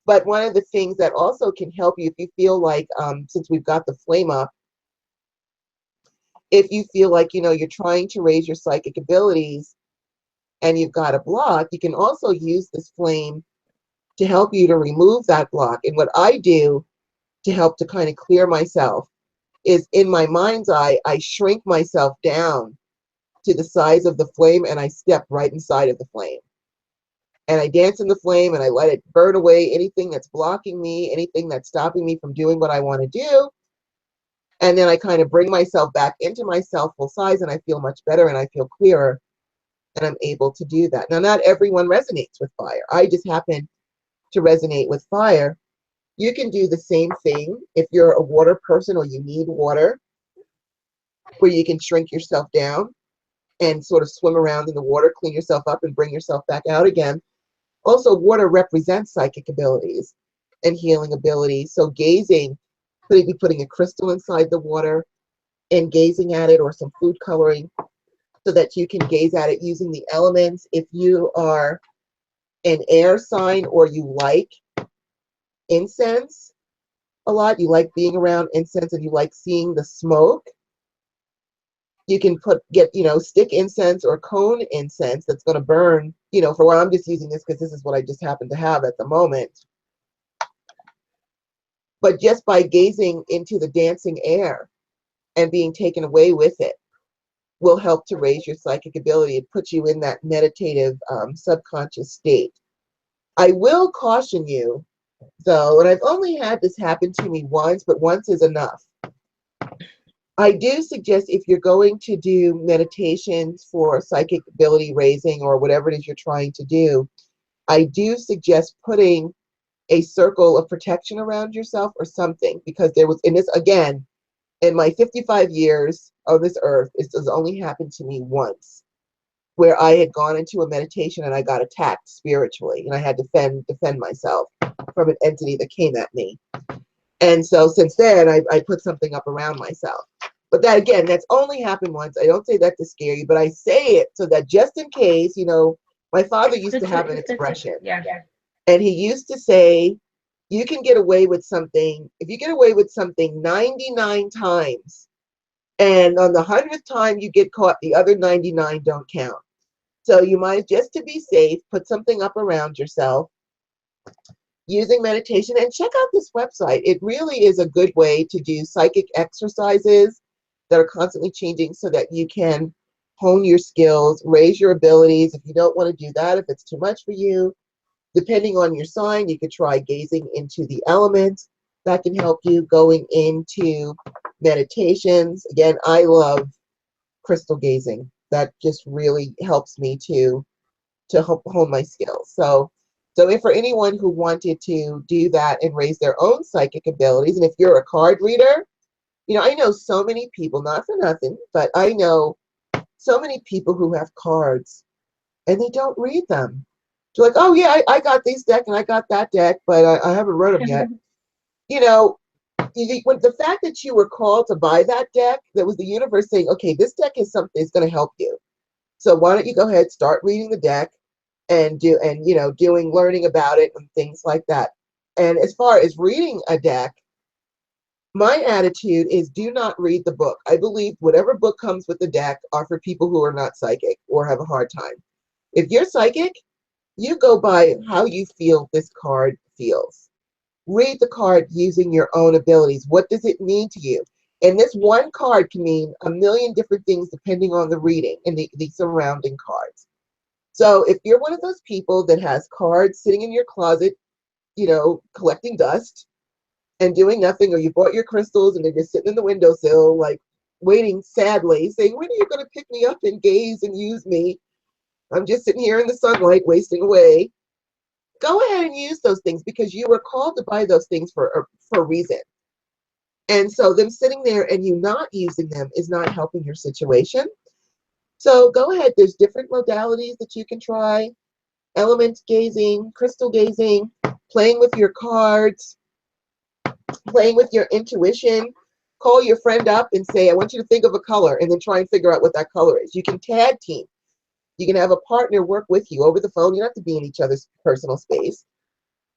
But one of the things that also can help you if you feel like, since we've got the flame up, if you feel like, you're trying to raise your psychic abilities and you've got a block, you can also use this flame to help you to remove that block. And what I do to help to kind of clear myself is in my mind's eye, I shrink myself down to the size of the flame and I step right inside of the flame. And I dance in the flame and I let it burn away anything that's blocking me, anything that's stopping me from doing what I want to do. And then I kind of bring myself back into myself full size and I feel much better and I feel clearer and I'm able to do that. Now, not everyone resonates with fire. I just happen to resonate with fire. You can do the same thing if you're a water person or you need water, where you can shrink yourself down and sort of swim around in the water, clean yourself up and bring yourself back out again. Also, water represents psychic abilities and healing abilities. So gazing, maybe putting a crystal inside the water and gazing at it, or some food coloring so that you can gaze at it using the elements. If you are an air sign or you like incense a lot, you like being around incense and you like seeing the smoke, you can get stick incense or cone incense that's going to burn. For a while, I'm just using this because this is what I just happen to have at the moment. But just by gazing into the dancing air and being taken away with it will help to raise your psychic ability. It puts you in that meditative subconscious state. I will caution you, though, and I've only had this happen to me once, but once is enough. I do suggest, if you're going to do meditations for psychic ability raising or whatever it is you're trying to do, I do suggest putting a circle of protection around yourself or something, because there was, in this, again, in my 55 years on this earth, this has only happened to me once, where I had gone into a meditation and I got attacked spiritually and I had to defend myself from an entity that came at me. And so since then, I put something up around myself. But that, again, that's only happened once. I don't say that to scare you, but I say it so that just in case, my father used to have an expression. Yeah. And he used to say, you can get away with something. If you get away with something 99 times, and on the 100th time you get caught, the other 99 don't count. So you might, just to be safe, put something up around yourself using meditation. And check out this website. It really is a good way to do psychic exercises that are constantly changing so that you can hone your skills, raise your abilities. If you don't want to do that, if it's too much for you, depending on your sign, you could try gazing into the elements. That can help you. Going into meditations. Again, I love crystal gazing. That just really helps me to hone my skills. So if for anyone who wanted to do that and raise their own psychic abilities, and if you're a card reader, I know so many people, not for nothing, but I know so many people who have cards and they don't read them. They're like, oh yeah, I got this deck and I got that deck, but I haven't read them yet. When the fact that you were called to buy that deck, that was the universe saying, okay, this deck is something that's going to help you. So why don't you go ahead, start reading the deck and learning about it and things like that. And as far as reading a deck, my attitude is, do not read the book. I believe whatever book comes with the deck are for people who are not psychic or have a hard time. If you're psychic, you go by how you feel this card feels. Read the card using your own abilities. What does it mean to you? And this one card can mean a million different things depending on the reading and the surrounding cards. So if you're one of those people that has cards sitting in your closet, collecting dust and doing nothing, or you bought your crystals and they're just sitting in the windowsill, like waiting sadly, saying, when are you going to pick me up and gaze and use me? I'm just sitting here in the sunlight wasting away. Go ahead and use those things, because you were called to buy those things for a reason. And so them sitting there and you not using them is not helping your situation. So go ahead. There's different modalities that you can try. Element gazing, crystal gazing, playing with your cards, playing with your intuition, call your friend up and say, I want you to think of a color, and then try and figure out what that color is. You can tag team. You can have a partner work with you over the phone. You don't have to be in each other's personal space.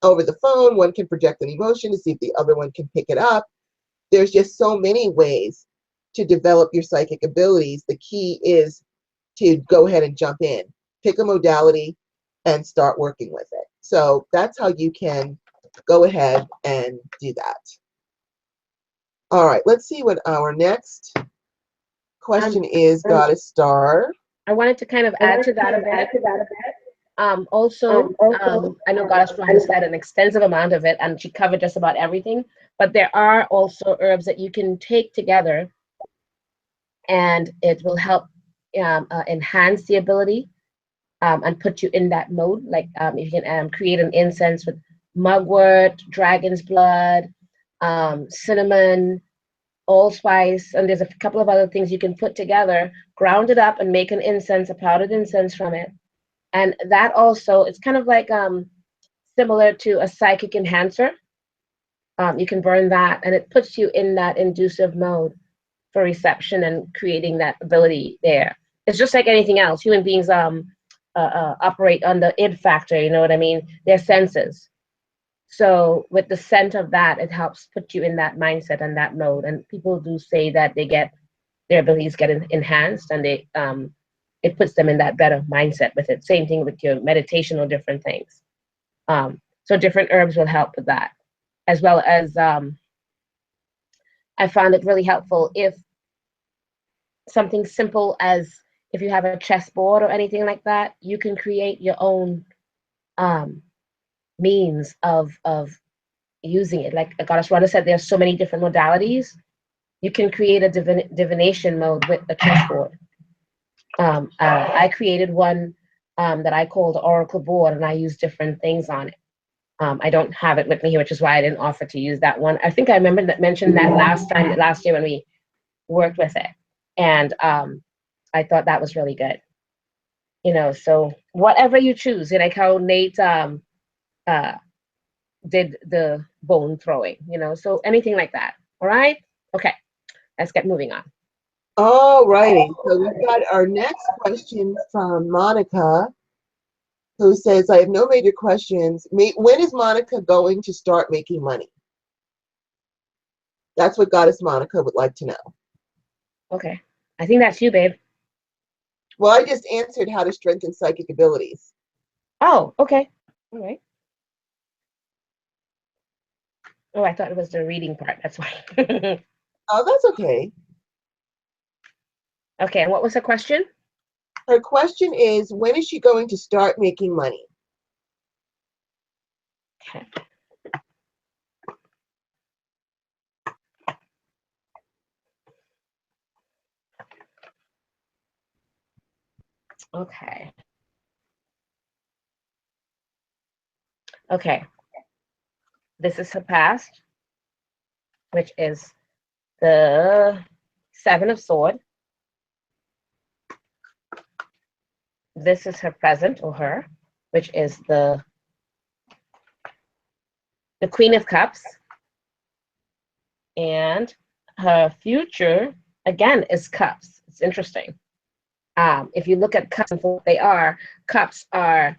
Over the phone, one can project an emotion to see if the other one can pick it up. There's just so many ways to develop your psychic abilities. The key is to go ahead and jump in, pick a modality, and start working with it. So that's how you can go ahead and do that. All right, let's see what our next question is, Goddess Star. I wanted to kind of add to that a bit. Also, I know Goddess Rhonda said an extensive amount of it, and she covered just about everything. But there are also herbs that you can take together, and it will help enhance the ability and put you in that mode. Like you can create an incense with mugwort, dragon's blood, cinnamon, allspice, and there's a couple of other things you can put together, ground it up, and make an incense, a powdered incense from it. And that also, it's kind of like similar to a psychic enhancer. You can burn that, and it puts you in that inducive mode for reception and creating that ability there. It's just like anything else. Human beings operate on the id factor, you know what I mean? Their senses. So with the scent of that, it helps put you in that mindset and that mode. And people do say that they get their abilities get enhanced, and they it puts them in that better mindset with it. Same thing with your meditation or different things. So different herbs will help with that, as well as I found it really helpful if something simple as if you have a chessboard or anything like that, you can create your own means of using it. Like Goddess Rhonda said, there's so many different modalities. You can create a divination mode with a chessboard. I created one that I called Oracle Board, and I use different things on it. I don't have it with me here, which is why I didn't offer to use that one. I think I mentioned that last year when we worked with it, and I thought that was really good. You know, so whatever you choose, like how Nate did the bone throwing, you know, so anything like that. All right, okay, let's get moving on. All righty, so we've got our next question from Monica, who says, I have no major questions. When is Monica going to start making money? That's what Goddess Monica would like to know. Okay, I think that's you, babe. Well, I just answered how to strengthen psychic abilities. Oh, okay, all right. Oh, I thought it was the reading part, that's why. Oh, that's okay. Okay, and what was the question? Her question is, when is she going to start making money? Okay. Okay. Okay. This is her past, which is the Seven of Swords. This is her present, or her, which is the Queen of Cups. And her future, again, is cups. It's interesting. If you look at cups and what they are, cups are,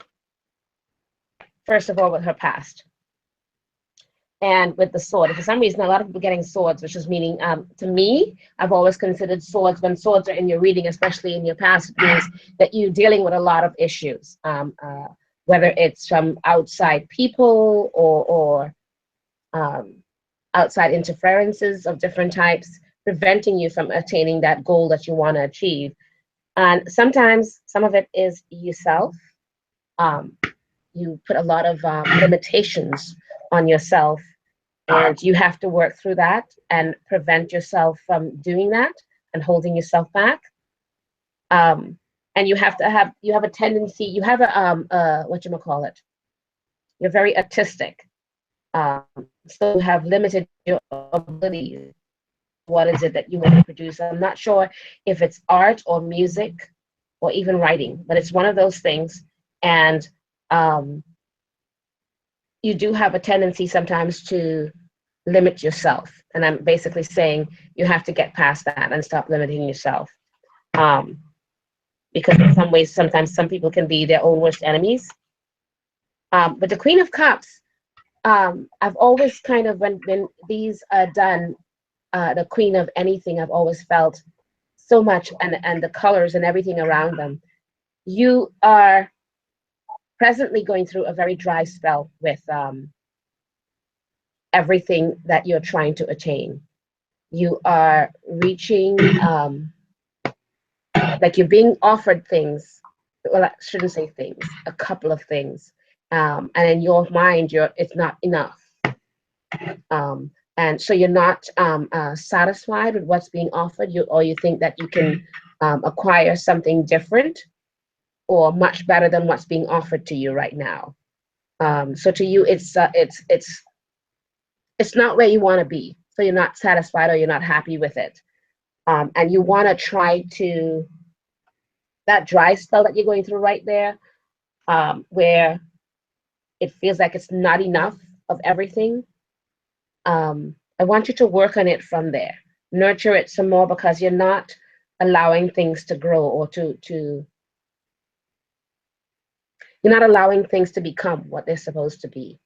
first of all, with her past. And with the sword, for some reason, a lot of people getting swords, which is meaning, to me, I've always considered swords, when swords are in your reading, especially in your past, it means that you're dealing with a lot of issues, whether it's from outside people or outside interferences of different types, preventing you from attaining that goal that you want to achieve. And sometimes some of it is yourself. You put a lot of limitations on yourself, and you have to work through that and prevent yourself from doing that and holding yourself back. And you have a tendency, you have a whatchamacallit, you're very artistic. So you have limited your abilities. What is it that you want to produce? I'm not sure if it's art or music or even writing, but it's one of those things. And you do have a tendency sometimes to limit yourself. And I'm basically saying you have to get past that and stop limiting yourself. Because in some ways, sometimes some people can be their own worst enemies. But the Queen of Cups, I've always kind of, when these are done, the Queen of anything, I've always felt so much, and the colors and everything around them. You are presently going through a very dry spell with everything that you're trying to attain. You are reaching, like you're being offered things. Well, I shouldn't say things, a couple of things. And in your mind, it's not enough. And so you're not satisfied with what's being offered, or you think that you can acquire something different or much better than what's being offered to you right now. So to you, it's not where you want to be. So you're not satisfied or you're not happy with it. And you want to try to, that dry spell that you're going through right there, where it feels like it's not enough of everything. I want you to work on it from there. Nurture it some more, because you're not allowing things to grow, or you're not allowing things to become what they're supposed to be.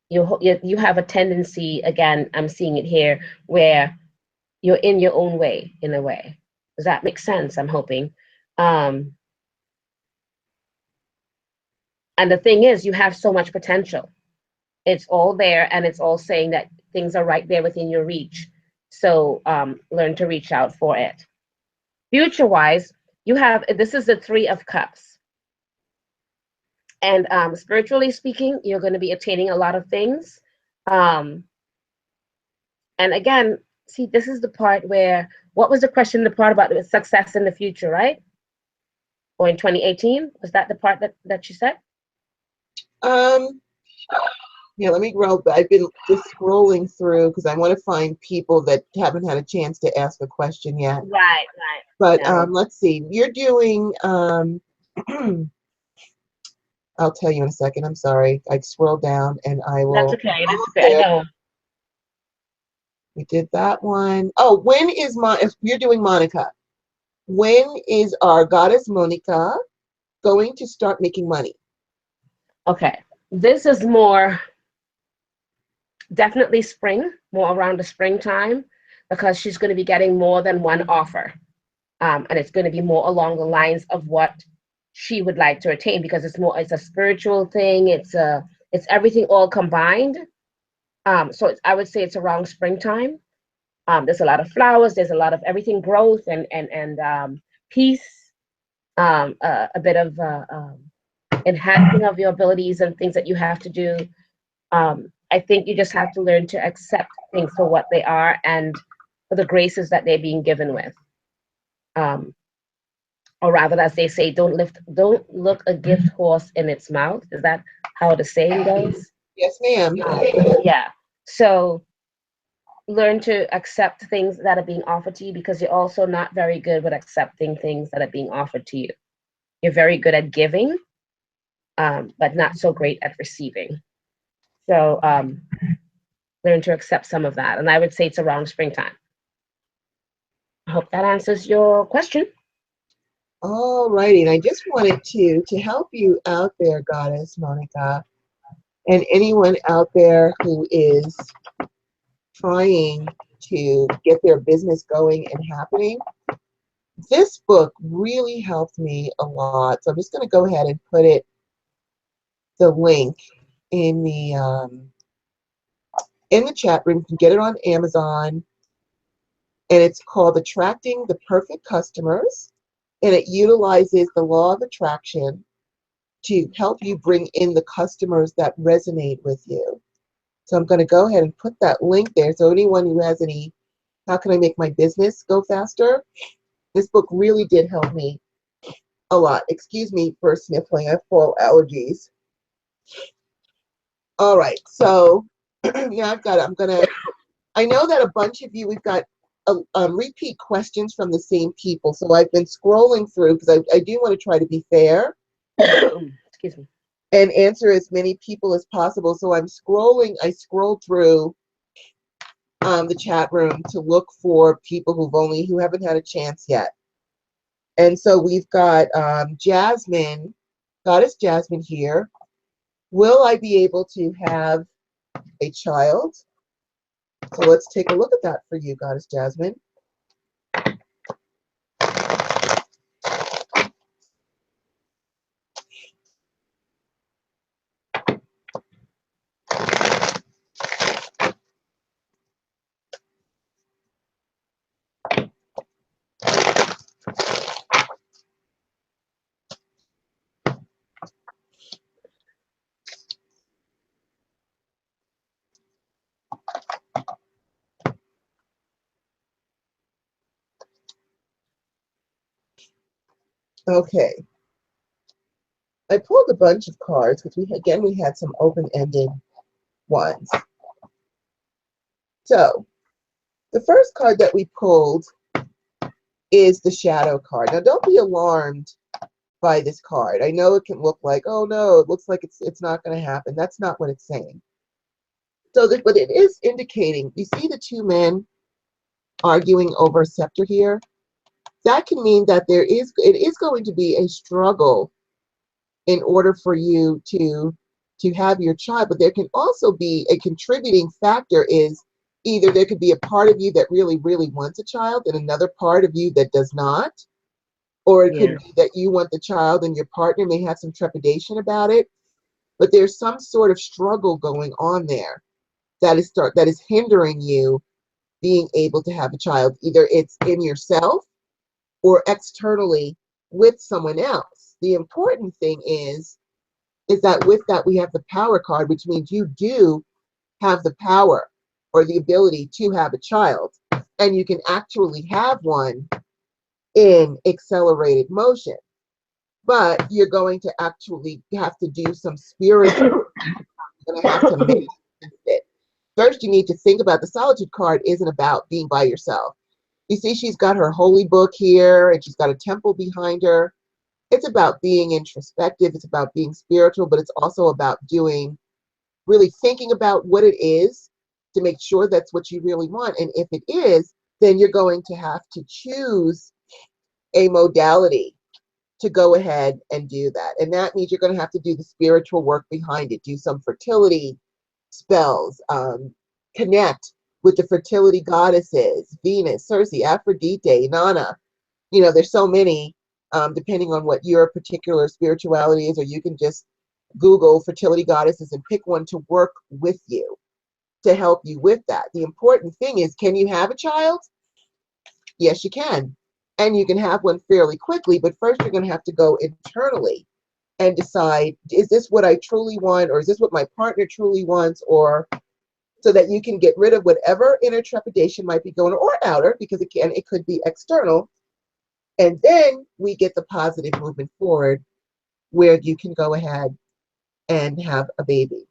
You have a tendency, again, I'm seeing it here, where you're in your own way, in a way. Does that make sense? I'm hoping. And the thing is, you have so much potential. It's all there, and it's all saying that things are right there within your reach. So learn to reach out for it. Future-wise, this is the Three of Cups. And spiritually speaking, you're going to be attaining a lot of things. And again, see, this is the part where, what was the question, the part about success in the future, right? Or in 2018? Was that the part that you said? Yeah, let me roll. I've been just scrolling through because I want to find people that haven't had a chance to ask a question yet. Right. But let's see. You're doing, I'll tell you in a second. I'm sorry. I scrolled down and I will. That's okay. That's okay. I know. We did that one. Oh, if you're doing Monica, when is our goddess Monica going to start making money? Okay. This is more definitely spring, more around the springtime, because she's going to be getting more than one offer. And it's going to be more along the lines of what she would like to attain, because it's a spiritual thing. It's everything all combined. So I would say it's around springtime. There's a lot of flowers. There's a lot of everything, growth and peace, a bit of enhancing of your abilities and things that you have to do. I think you just have to learn to accept things for what they are, and for the graces that they're being given with. Or rather, as they say, don't look a gift horse in its mouth. Is that how the saying goes? Yes, ma'am. Yeah. So learn to accept things that are being offered to you, because you're also not very good with accepting things that are being offered to you. You're very good at giving, but not so great at receiving. So learn to accept some of that. And I would say it's around springtime. I hope that answers your question. All righty. And I just wanted to help you out there, Goddess Monica, and anyone out there who is trying to get their business going and happening. This book really helped me a lot. So I'm just going to go ahead and put the link in the chat room. You can get it on Amazon, and it's called Attracting the Perfect Customers, and it utilizes the law of attraction to help you bring in the customers that resonate with you. So I'm going to go ahead and put that link there. So anyone who has any, how can I make my business go faster? This book really did help me a lot. Excuse me for sniffling. I have fall allergies. All right. So yeah, I know that a bunch of you, we've got repeat questions from the same people. So I've been scrolling through, because I do want to try to be fair. Excuse me. And answer as many people as possible. So I scrolled through the chat room to look for people who haven't had a chance yet. And so we've got Jasmine, Goddess Jasmine here. Will I be able to have a child? So let's take a look at that for you, Goddess Jasmine. Okay. I pulled a bunch of cards because we had some open-ended ones. So the first card that we pulled is the Shadow card. Now don't be alarmed by this card. I know it can look like, oh no, it looks like it's not going to happen. That's not what it's saying. So but it is indicating, you see the two men arguing over a scepter here? That can mean that it is going to be a struggle in order for you to have your child, but there can also be a contributing factor is either there could be a part of you that really, really wants a child and another part of you that does not, or it could be that you want the child and your partner may have some trepidation about it, but there's some sort of struggle going on there that is hindering you being able to have a child. Either it's in yourself or externally with someone else. The important thing is that with that we have the power card, which means you do have the power or the ability to have a child, and you can actually have one in accelerated motion. But you're going to actually have to do some spiritual, you're going to have to make it. First, you need to think about the Solitude card isn't about being by yourself. You see, she's got her holy book here, and she's got a temple behind her. It's about being introspective. It's about being spiritual, but it's also about really thinking about what it is to make sure that's what you really want. And if it is, then you're going to have to choose a modality to go ahead and do that. And that means you're going to have to do the spiritual work behind it, do some fertility spells, connect with the fertility goddesses, Venus, Circe, Aphrodite, Nana. You know, there's so many, depending on what your particular spirituality is, or you can just Google fertility goddesses and pick one to work with you to help you with that. The important thing is, can you have a child? Yes, you can. And you can have one fairly quickly, but first you're going to have to go internally and decide, is this what I truly want, or is this what my partner truly wants, or so that you can get rid of whatever inner trepidation might be going on, or outer, because it could be external. And then we get the positive movement forward where you can go ahead and have a baby.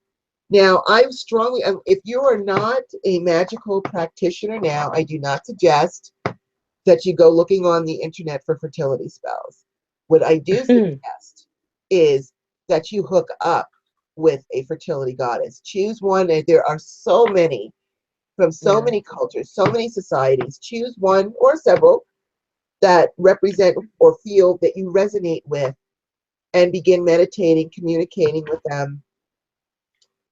Now, if you are not a magical practitioner now, I do not suggest that you go looking on the internet for fertility spells. What I do suggest is that you hook up with a fertility goddess. Choose one, and there are so many from so many cultures, so many societies. Choose one or several that represent or feel that you resonate with, and begin meditating, communicating with them.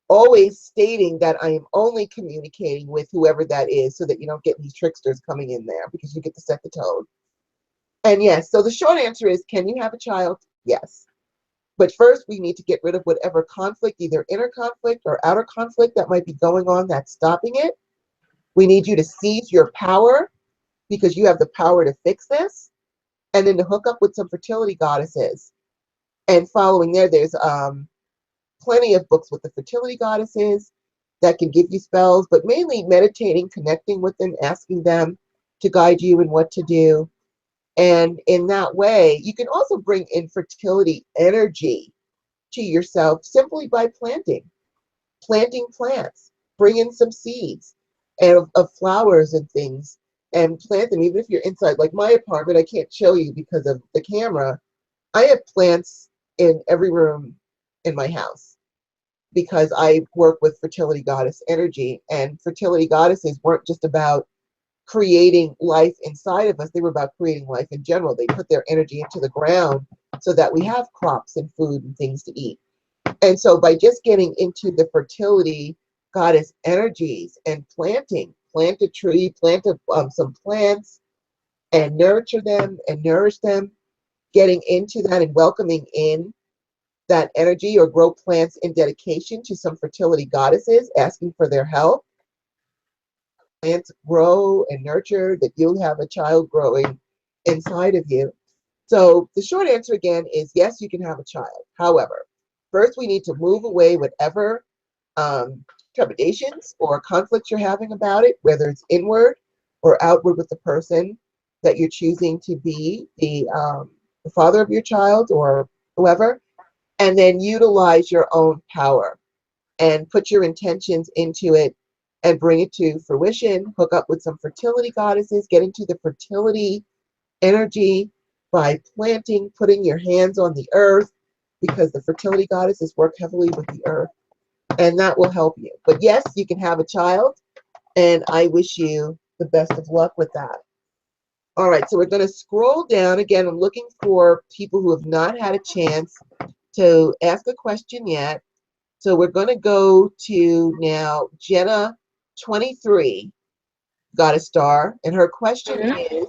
Always stating that I am only communicating with whoever that is, so that you don't get these tricksters coming in there, because you get to set the tone. And yes, so the short answer is, can you have a child? Yes. But first, we need to get rid of whatever conflict, either inner conflict or outer conflict, that might be going on that's stopping it. We need you to seize your power, because you have the power to fix this. And then to hook up with some fertility goddesses. And following there's plenty of books with the fertility goddesses that can give you spells, but mainly meditating, connecting with them, asking them to guide you in what to do. And in that way, you can also bring infertility energy to yourself simply by planting plants, bring in some seeds of flowers and things, and plant them. Even if you're inside, like my apartment, I can't show you because of the camera. I have plants in every room in my house, because I work with fertility goddess energy, and fertility goddesses weren't just about creating life inside of us, they were about creating life in general. They put their energy into the ground so that we have crops and food and things to eat. And so by just getting into the fertility goddess energies and plant a tree, some plants and nurture them and nourish them, getting into that and welcoming in that energy, or grow plants in dedication to some fertility goddesses, asking for their help. Plants grow and nurture, that you'll have a child growing inside of you. So the short answer again is yes, you can have a child. However, first we need to move away whatever trepidations or conflicts you're having about it, whether it's inward or outward with the person that you're choosing to be the father of your child or whoever, and then utilize your own power and put your intentions into it and bring it to fruition. Hook up with some fertility goddesses, get into the fertility energy by planting, putting your hands on the earth, because the fertility goddesses work heavily with the earth, and that will help you. But yes, you can have a child, and I wish you the best of luck with that. All right, so we're going to scroll down. Again, I'm looking for people who have not had a chance to ask a question yet. So we're going to go to now Jenna 23 got a star, and her question is,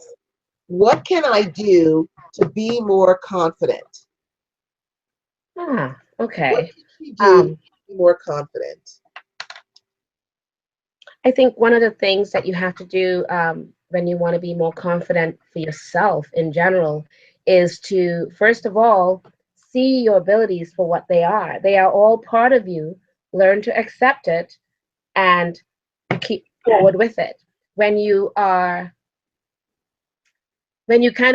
what can I do to be more confident? Okay. What can she do to be more confident? I think one of the things that you have to do when you want to be more confident for yourself in general is to, first of all, see your abilities for what they are. They are all part of you. Learn to accept it and keep forward with it. When you kind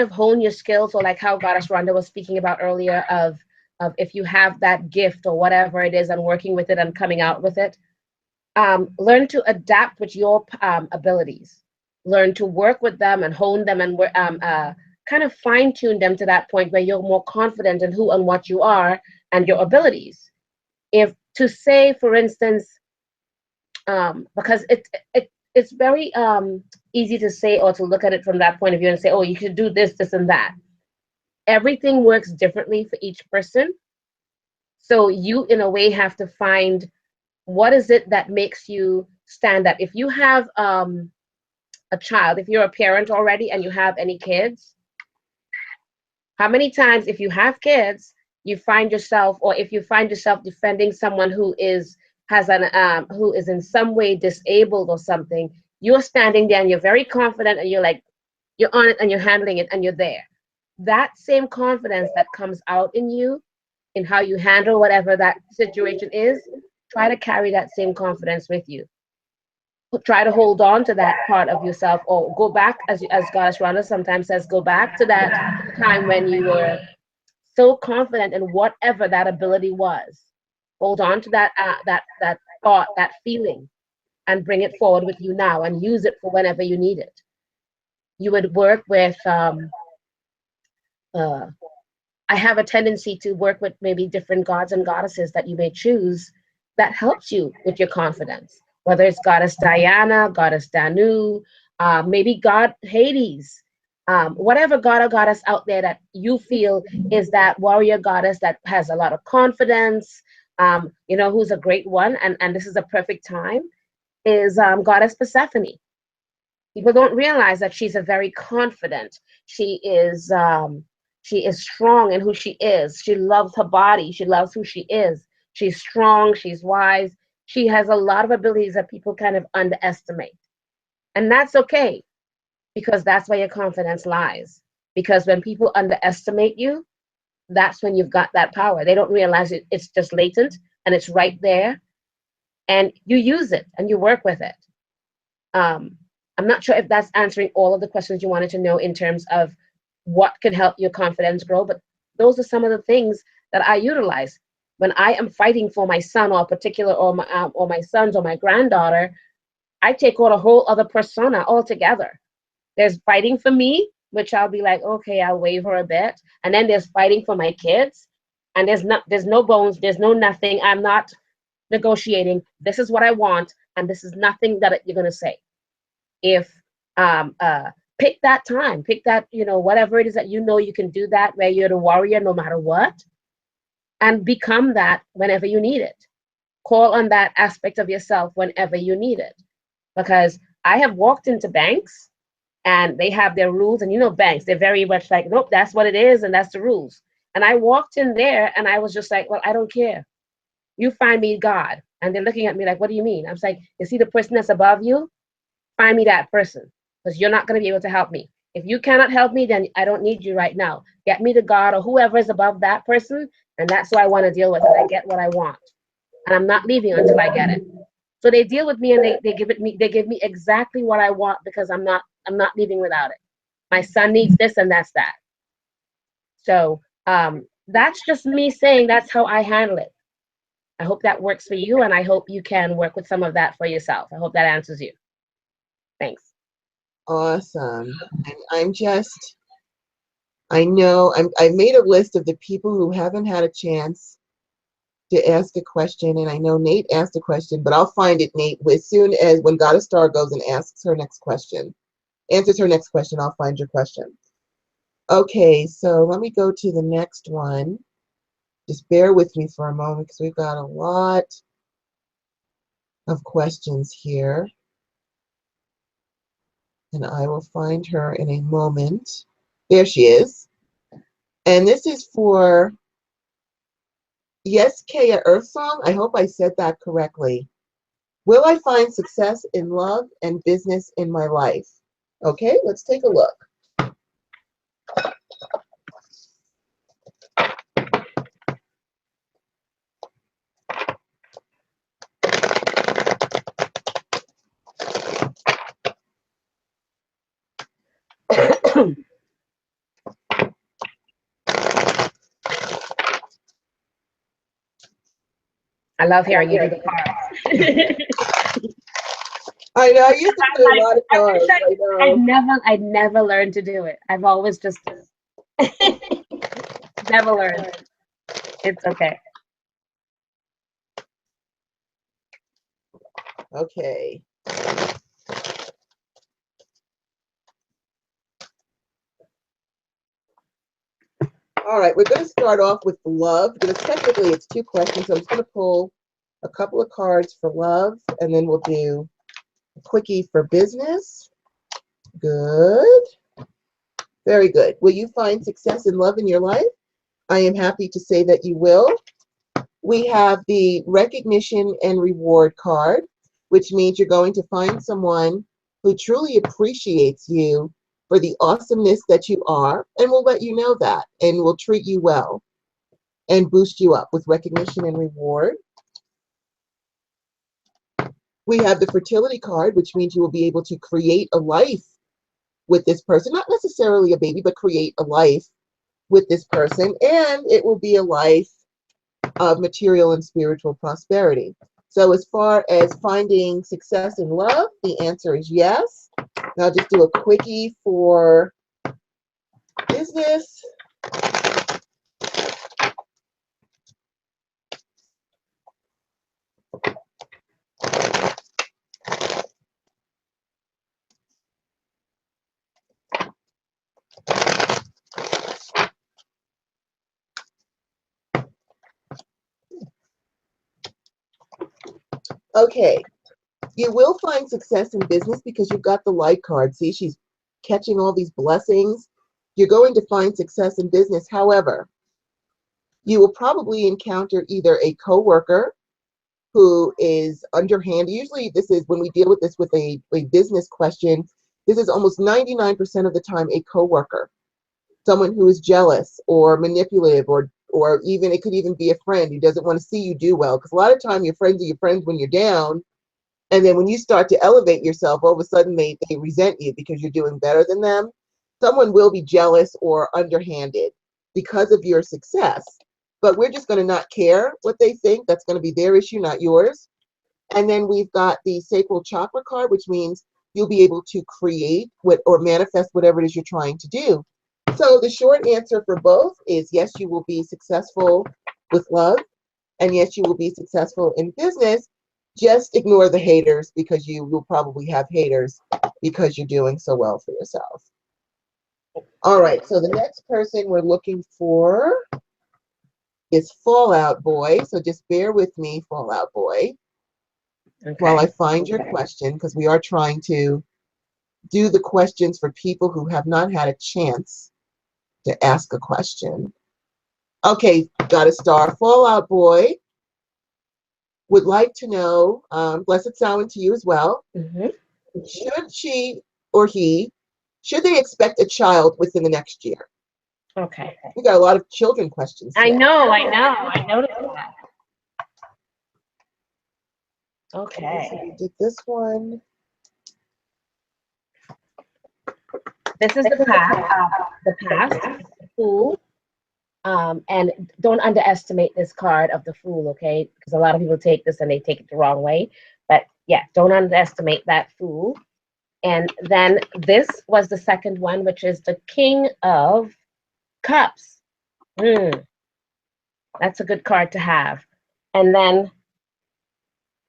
of hone your skills, or like how Goddess Rhonda was speaking about earlier, of if you have that gift or whatever it is and working with it and coming out with it, learn to adapt with your abilities. Learn to work with them and hone them and kind of fine tune them to that point where you're more confident in who and what you are and your abilities. If to say, for instance, because it's very easy to say or to look at it from that point of view and say, oh, you should do this, this, and that. Everything works differently for each person. So you, in a way, have to find what is it that makes you stand up. If you have a child, if you're a parent already and you have any kids, how many times, if you have kids, you find yourself, or if you find yourself defending someone who is in some way disabled or something, you're standing there and you're very confident and you're like, you're on it and you're handling it and you're there. That same confidence that comes out in you, in how you handle whatever that situation is, try to carry that same confidence with you. Try to hold on to that part of yourself, or go back, as Goddess Rhonda sometimes says, go back to that time when you were so confident in whatever that ability was. Hold on to that thought, that feeling, and bring it forward with you now and use it for whenever you need it. You would work with I have a tendency to work with maybe different gods and goddesses that you may choose that helps you with your confidence, whether it's Goddess Diana, Goddess Danu, maybe God Hades, whatever god or goddess out there that you feel is that warrior goddess that has a lot of confidence, who's a great one, and this is a perfect time, is Goddess Persephone. People don't realize that she's a very confident. She is strong in who she is. She loves her body. She loves who she is. She's strong. She's wise. She has a lot of abilities that people kind of underestimate. And that's okay, because that's where your confidence lies. Because when people underestimate you, that's when you've got that power. They don't realize it's just latent and it's right there. And you use it and you work with it. I'm not sure if that's answering all of the questions you wanted to know in terms of what could help your confidence grow, but those are some of the things that I utilize when I am fighting for my son, or a particular, or my sons, or my granddaughter. I take on a whole other persona altogether. There's fighting for me, which I'll be like, okay, I'll waver a bit, and then there's fighting for my kids, and there's no bones, there's no nothing. I'm not negotiating. This is what I want, and this is nothing that you're going to say. If pick that time, pick that, whatever it is that you can do that, where you're the warrior no matter what, and become that whenever you need it. Call on that aspect of yourself whenever you need it. Because I have walked into banks and they have their rules, and banks, they're very much like, nope, that's what it is, and that's the rules. And I walked in there and I was just like, well, I don't care. You find me God. And they're looking at me like, what do you mean? I was like, you see the person that's above you? Find me that person, because you're not going to be able to help me. If you cannot help me, then I don't need you right now. Get me to God or whoever is above that person, and that's who I want to deal with, and I get what I want. And I'm not leaving until I get it. So they deal with me, and they give me exactly what I want, because I'm not leaving without it. My son needs this, and that's that. So that's just me saying that's how I handle it. I hope that works for you, and I hope you can work with some of that for yourself. I hope that answers you. Thanks. Awesome. And I know I made a list of the people who haven't had a chance to ask a question, and I know Nate asked a question, but I'll find it, Nate, as soon as when Goddess Star goes and answers her next question, I'll find your question. Okay, so let me go to the next one. Just bear with me for a moment, because we've got a lot of questions here. And I will find her in a moment. There she is. And this is for Yes, Kaya Earth Song. I hope I said that correctly. Will I find success in love and business in my life? Okay, let's take a look. I love hearing you do the cards. I know, I used to do a lot of cards. I know. I'd never learned to do it. I've always just never learned. It's okay. Okay. All right, we're going to start off with love, because technically it's two questions. So I'm just going to pull a couple of cards for love, and then we'll do a quickie for business. Good. Very good. Will you find success and love in your life? I am happy to say that you will. We have the recognition and reward card, which means you're going to find someone who truly appreciates you for the awesomeness that you are, and will let you know that, and will treat you well and boost you up with recognition and reward. We have the fertility card, which means you will be able to create a life with this person, not necessarily a baby, but create a life with this person, and it will be a life of material and spiritual prosperity. So as far as finding success in love, the answer is yes. Now I'll just do a quickie for business. Okay, you will find success in business because you've got the light card. See, she's catching all these blessings. You're going to find success in business. However, you will probably encounter either a coworker who is underhanded. Usually this is when we deal with this with a business question, this is almost 99% of the time a coworker, someone who is jealous or manipulative, or even, it could even be a friend who doesn't want to see you do well. Because a lot of time your friends are your friends when you're down, and then when you start to elevate yourself, all of a sudden they resent you because you're doing better than them. Someone will be jealous or underhanded because of your success. But we're just going to not care what they think. That's going to be their issue, not yours. And then we've got the sacral chakra card, which means you'll be able to create or manifest whatever it is you're trying to do. So the short answer for both is yes, you will be successful with love, and yes, you will be successful in business. Just ignore the haters, because you will probably have haters because you're doing so well for yourself. All right, so the next person we're looking for is Fallout Boy. So just bear with me, Fallout Boy, while I find your question, because we are trying to do the questions for people who have not had a chance to ask a question. Okay, got a star. Fallout Boy would like to know, blessed Samhain to you as well, should she or he, should they expect a child within the next year? Okay. We got a lot of children questions today. I know. I noticed that. Okay. So we did this one. This is the past, Fool. And don't underestimate this card of the Fool, okay? Because a lot of people take this and they take it the wrong way. But yeah, don't underestimate that Fool. And then this was the second one, which is the King of Cups. That's a good card to have. And then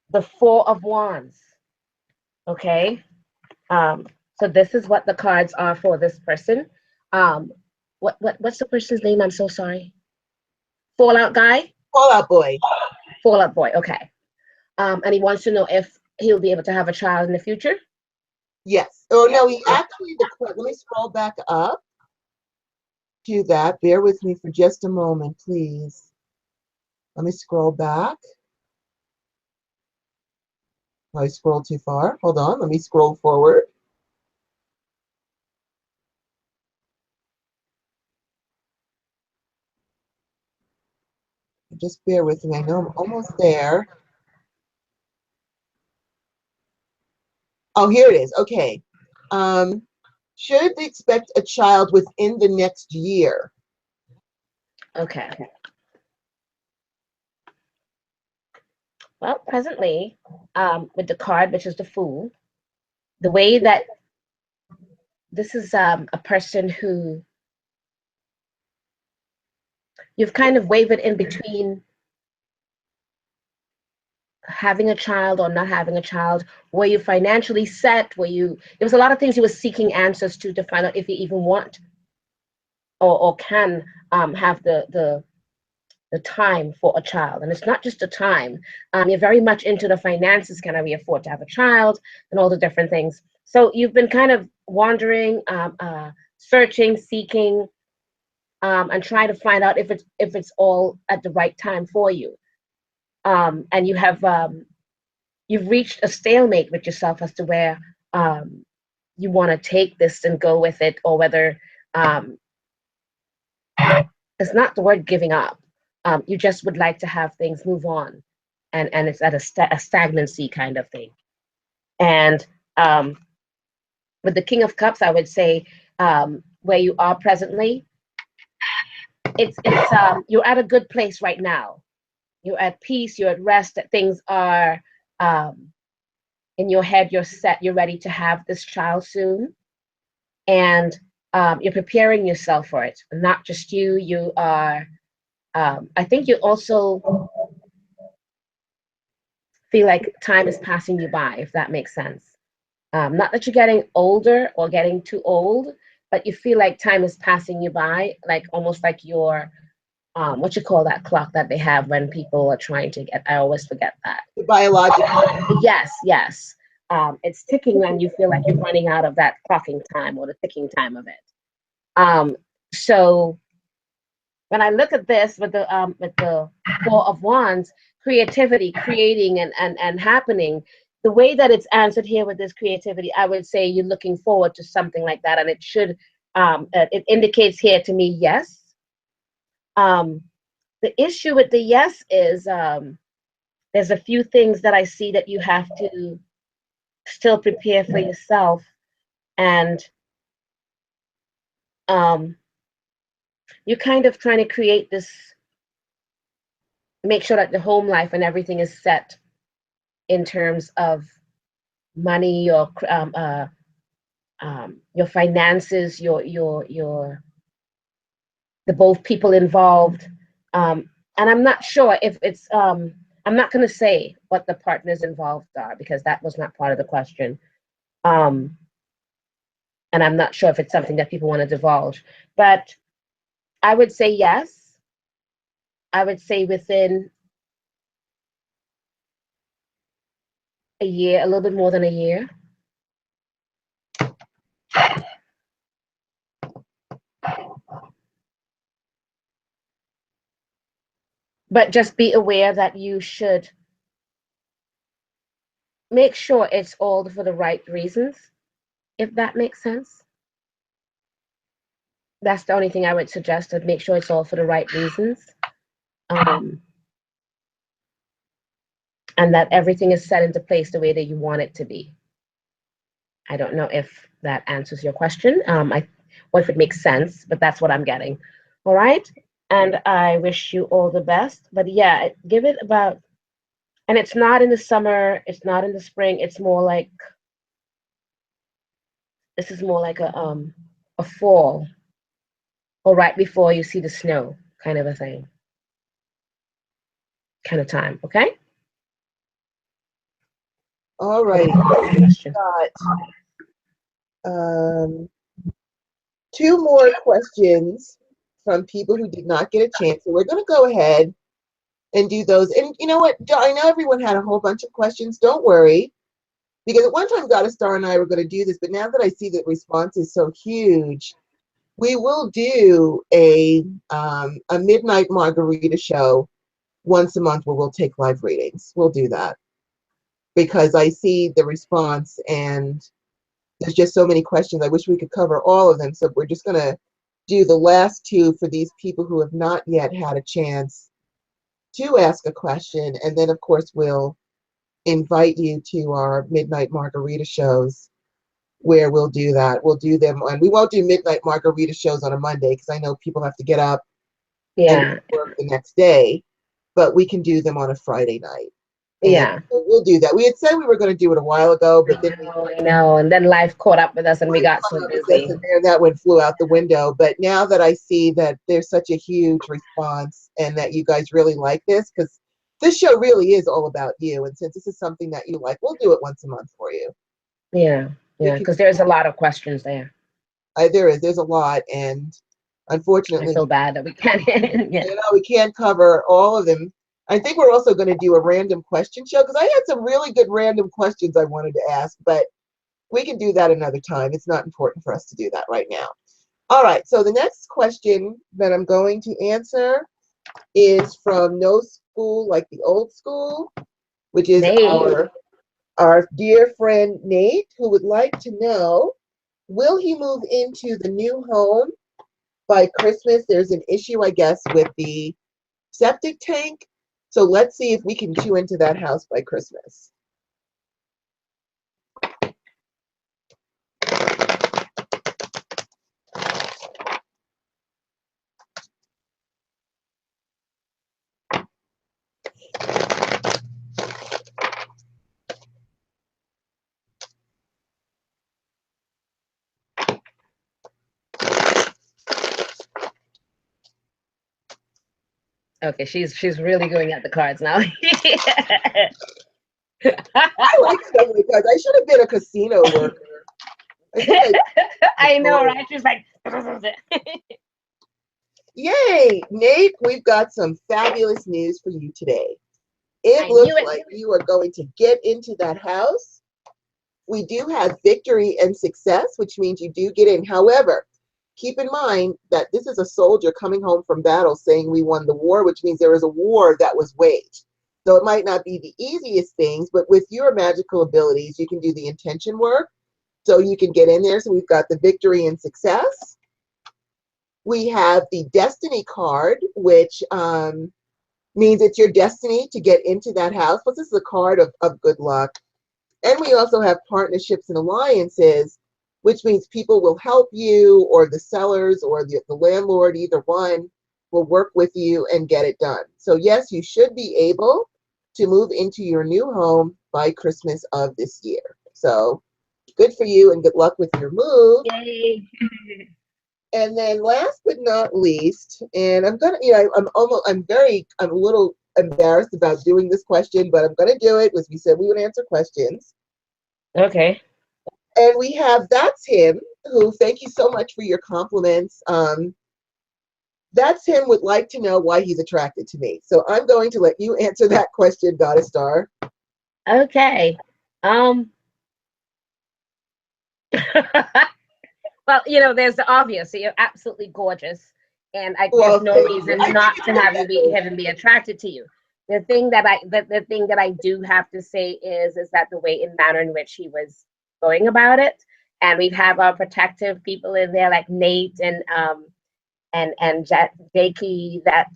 the Four of Wands. Okay. So this is what the cards are for this person. What's the person's name? I'm so sorry. Fallout Guy? Fallout Boy. Fallout Boy, okay. And he wants to know if he'll be able to have a child in the future? Yes. Oh, no, he actually, let me scroll back up to that. Bear with me for just a moment, please. Let me scroll back. I scrolled too far. Hold on. Let me scroll forward. Just bear with me. I know I'm almost there. Oh, here it is. Okay. Should they expect a child within the next year? Okay. Well, presently, with the card, which is the Fool, the way that this is a person who you've kind of wavered in between having a child or not having a child. Were you financially set? There was a lot of things you were seeking answers to find out if you even want or can have the time for a child. And it's not just the time. You're very much into the finances. Can we afford to have a child and all the different things? So you've been kind of wandering, searching, seeking, and trying to find out if it's all at the right time for you. And you have you've reached a stalemate with yourself as to where you want to take this and go with it, or whether it's not the word giving up. You just would like to have things move on, and it's at a stagnancy kind of thing. And with the King of Cups, I would say where you are presently, it's you're at a good place right now. You're at peace. You're at rest. That things are in your head. You're set. You're ready to have this child soon, and you're preparing yourself for it. Not just you. You are. I think you also feel like time is passing you by, if that makes sense. Not that you're getting older or getting too old, but you feel like time is passing you by, like almost like you're, what you call that clock that they have when people are trying to get, I always forget that. The biological. Yes. It's ticking when you feel like you're running out of that clocking time or the ticking time of it. So when I look at this with the Four of Wands, creativity, creating and happening, the way that it's answered here with this creativity, I would say you're looking forward to something like that, and it should it indicates here to me yes. The issue with the yes is there's a few things that I see that you have to still prepare for yourself, and you're kind of trying to create this, make sure that the home life and everything is set in terms of money, your finances, your the both people involved. And I'm not sure if it's, I'm not going to say what the partners involved are because that was not part of the question. Um, and I'm not sure if it's something that people want to divulge. But I would say yes. I would say within a year, a little bit more than a year. But just be aware that you should make sure it's all for the right reasons, if that makes sense. That's the only thing I would suggest, to make sure it's all for the right reasons. And that everything is set into place the way that you want it to be. I don't know if that answers your question, or if it makes sense, but that's what I'm getting. All right. And I wish you all the best. But yeah, give it about, and it's not in the summer, it's not in the spring, it's more like, this is more like a fall, or right before you see the snow, kind of a thing, kind of time. Okay. All right. Question. Got two more questions from people who did not get a chance. So we're going to go ahead and do those. And you know what? I know everyone had a whole bunch of questions. Don't worry. Because at one time, Goddess Star and I were going to do this, but now that I see that response is so huge, we will do a midnight margarita show once a month where we'll take live readings. We'll do that because I see the response and there's just so many questions. I wish we could cover all of them. So we're just going to do the last two for these people who have not yet had a chance to ask a question. And then, of course, we'll invite you to our midnight margarita shows where we'll do that. We'll do them on, we won't do midnight margarita shows on a Monday because I know people have to get up and work the next day, but we can do them on a Friday night. And so we'll do that. We had said we were going to do it a while ago, but then I know, and then life caught up with us, and we got so busy. And there, that one flew out the window. But now that I see that there's such a huge response, and that you guys really like this, because this show really is all about you, and since this is something that you like, we'll do it once a month for you. Yeah, because there's a lot of questions there. There's a lot, and unfortunately, I feel bad that we can't. Yeah. You know, we can't cover all of them. I think we're also going to do a random question show because I had some really good random questions I wanted to ask, but we can do that another time. It's not important for us to do that right now. All right, so the next question that I'm going to answer is from No School Like the Old School, which is our dear friend Nate, who would like to know, will he move into the new home by Christmas? There's an issue, I guess, with the septic tank. So let's see if we can chew into that house by Christmas. Okay, she's really going at the cards now. I like stuff like cards. I should have been a casino worker. I know, right? She's like, yay, Nate, we've got some fabulous news for you today. It looks like you are going to get into that house. We do have victory and success, which means you do get in. However, keep in mind that this is a soldier coming home from battle saying we won the war, which means there is a war that was waged. So it might not be the easiest things, but with your magical abilities, you can do the intention work. So you can get in there. So we've got the victory and success. We have the destiny card, which means it's your destiny to get into that house. But this is a card of good luck. And we also have partnerships and alliances, which means people will help you, or the sellers or the landlord, either one, will work with you and get it done. So yes, you should be able to move into your new home by Christmas of this year. So good for you and good luck with your move. Yay. And then last but not least, and I'm gonna, you know, I'm a little embarrassed about doing this question, but I'm gonna do it because we said we would answer questions. Okay. And we have That's Him, who, thank you so much for your compliments. That's Him would like to know why he's attracted to me. So I'm going to let you answer that question, Goddess Star. Okay. Um. Well, you know, there's the obvious. So you're absolutely gorgeous, and there's Well, no thank you. reason I think not it's to have him be attracted to you. The thing that I do have to say is that the way and manner in which he was going about it, and we have our protective people in there like Nate and Jakey that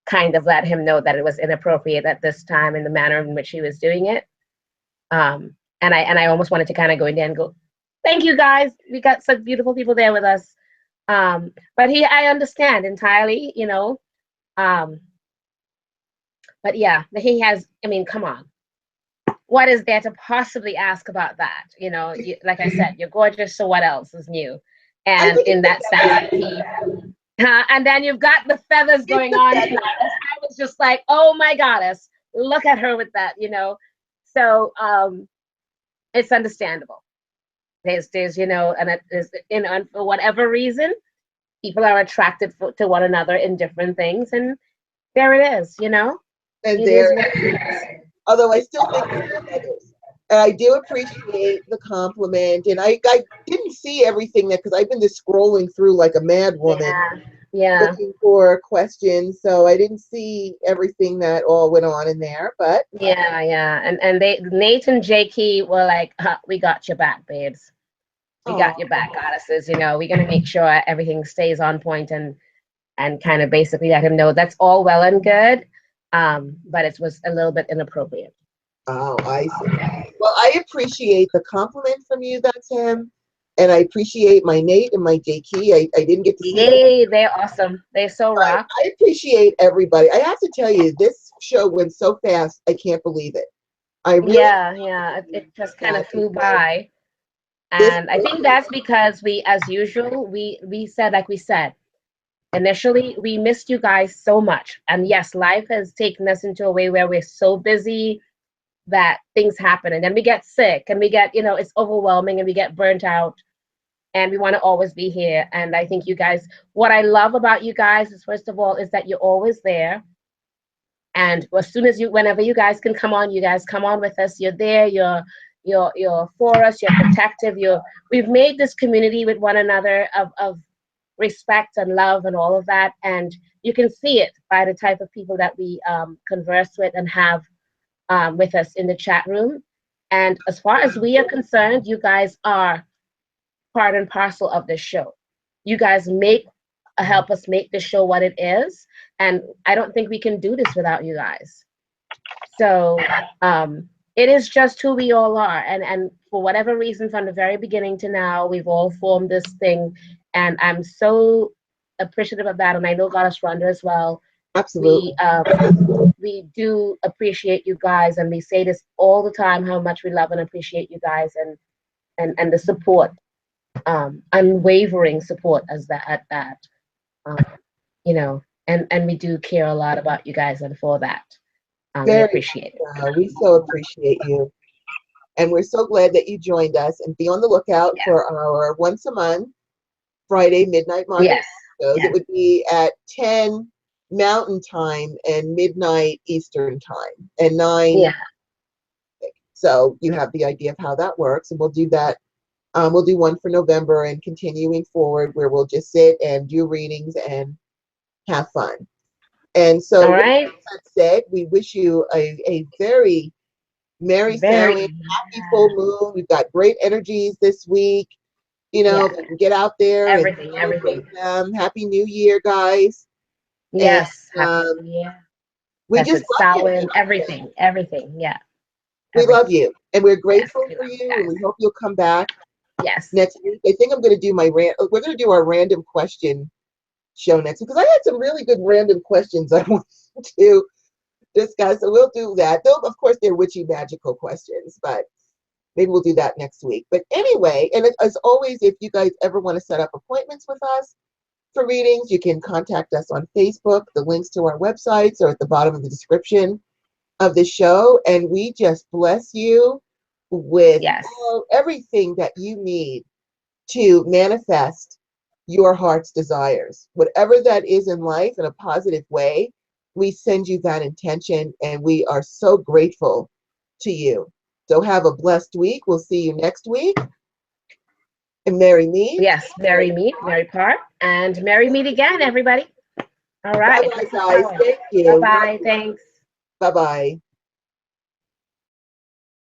kind of let him know that it was inappropriate at this time in the manner in which he was doing it. And I almost wanted to kind of go in there and go, thank you guys. We got such beautiful people there with us. But I understand entirely, you know. Um, but yeah, he has, I mean, come on. What is there to possibly ask about that? You know, like I said, you're gorgeous, so what else is new? I And think in that sense, and then you've got the feathers going on tonight. I was just like, oh my goddess, look at her with that, you know. So it's understandable. There's you know, and it is, you know, and for whatever reason, people are attracted to one another in different things, and there it is, you know. and It is there, what it is. although I still think there's others. And I do appreciate the compliment, and I didn't see everything that because I've been just scrolling through like a mad woman Yeah, yeah, looking for questions, so I didn't see everything that all went on in there. But yeah. And Nate and Jakey were like, we got your back, babes. We oh, got your back, goddesses. You know, we're gonna make sure everything stays on point and kind of basically let him know that's all well and good, but it was a little bit inappropriate. oh, I see. Well, I appreciate the compliment from you. That's him, and I appreciate my Nate and my JK. I didn't get to see them, Yay, they're awesome. They so but rock. I appreciate everybody. I have to tell you, this show went so fast. I can't believe it. I really Yeah. It just kind that of flew because by. this And I think that's because we, as usual, we said, like we said, initially, we missed you guys so much. And yes, life has taken us into a way where we're so busy that things happen. And then we get sick and we get, you know, it's overwhelming and we get burnt out and we want to always be here. And I think you guys, what I love about you guys is, first of all, is that you're always there. And as soon as whenever you guys can come on, you guys come on with us. You're there. You're for us. You're protective. We've made this community with one another of respect and love and all of that. And you can see it by the type of people that we converse with and have with us in the chat room. And as far as we are concerned, you guys are part and parcel of this show. You guys help us make the show what it is. And I don't think we can do this without you guys. So it is just who we all are. And for whatever reason, from the very beginning to now, we've all formed this thing. And I'm so appreciative of that. And I know Goddess Rhonda as well. absolutely. We do appreciate you guys. And we say this all the time, how much we love and appreciate you guys and the support, unwavering support at that. Um, you know, and we do care a lot about you guys, and for that, we Very appreciate it. much so. We so appreciate you. And we're so glad that you joined us. And be on the lookout Yeah. for our once a month Friday midnight market Yes. shows. Yes. It would be at 10 Mountain Time and midnight Eastern Time and 9. Yeah. So you have the idea of how that works. And we'll do that. We'll do one for November and continuing forward where we'll just sit and do readings and have fun. And so All with right. that said, we wish you a very Merry Very. Samhain, happy full moon. We've got great energies this week. You know, Yeah. get out there and Everything. celebrate them. Happy New Year, guys. And Yes. Happy New Year. we That's just it. love you. Samhain. Everything. Yeah. We love Everything. you. And we're Yes. grateful We for love you you. And guys. we hope you'll come back Yes. next week. I think I'm going to do we're going to do our random question show next week because I had some really good random questions I want to discuss. So we'll do that. Though, of course, they're witchy magical questions, but maybe we'll do that next week. But anyway, and as always, if you guys ever want to set up appointments with us, for readings, you can contact us on Facebook. The links to our websites are at the bottom of the description of the show. And we just bless you with Yes. everything that you need to manifest your heart's desires. Whatever that is in life in a positive way, we send you that intention and we are so grateful to you. So have a blessed week. We'll see you next week. And merry meet. Yes, merry meet, merry part, and merry meet again, everybody. All right. Bye-bye, guys. Thank you. Bye-bye. Thanks. Bye-bye.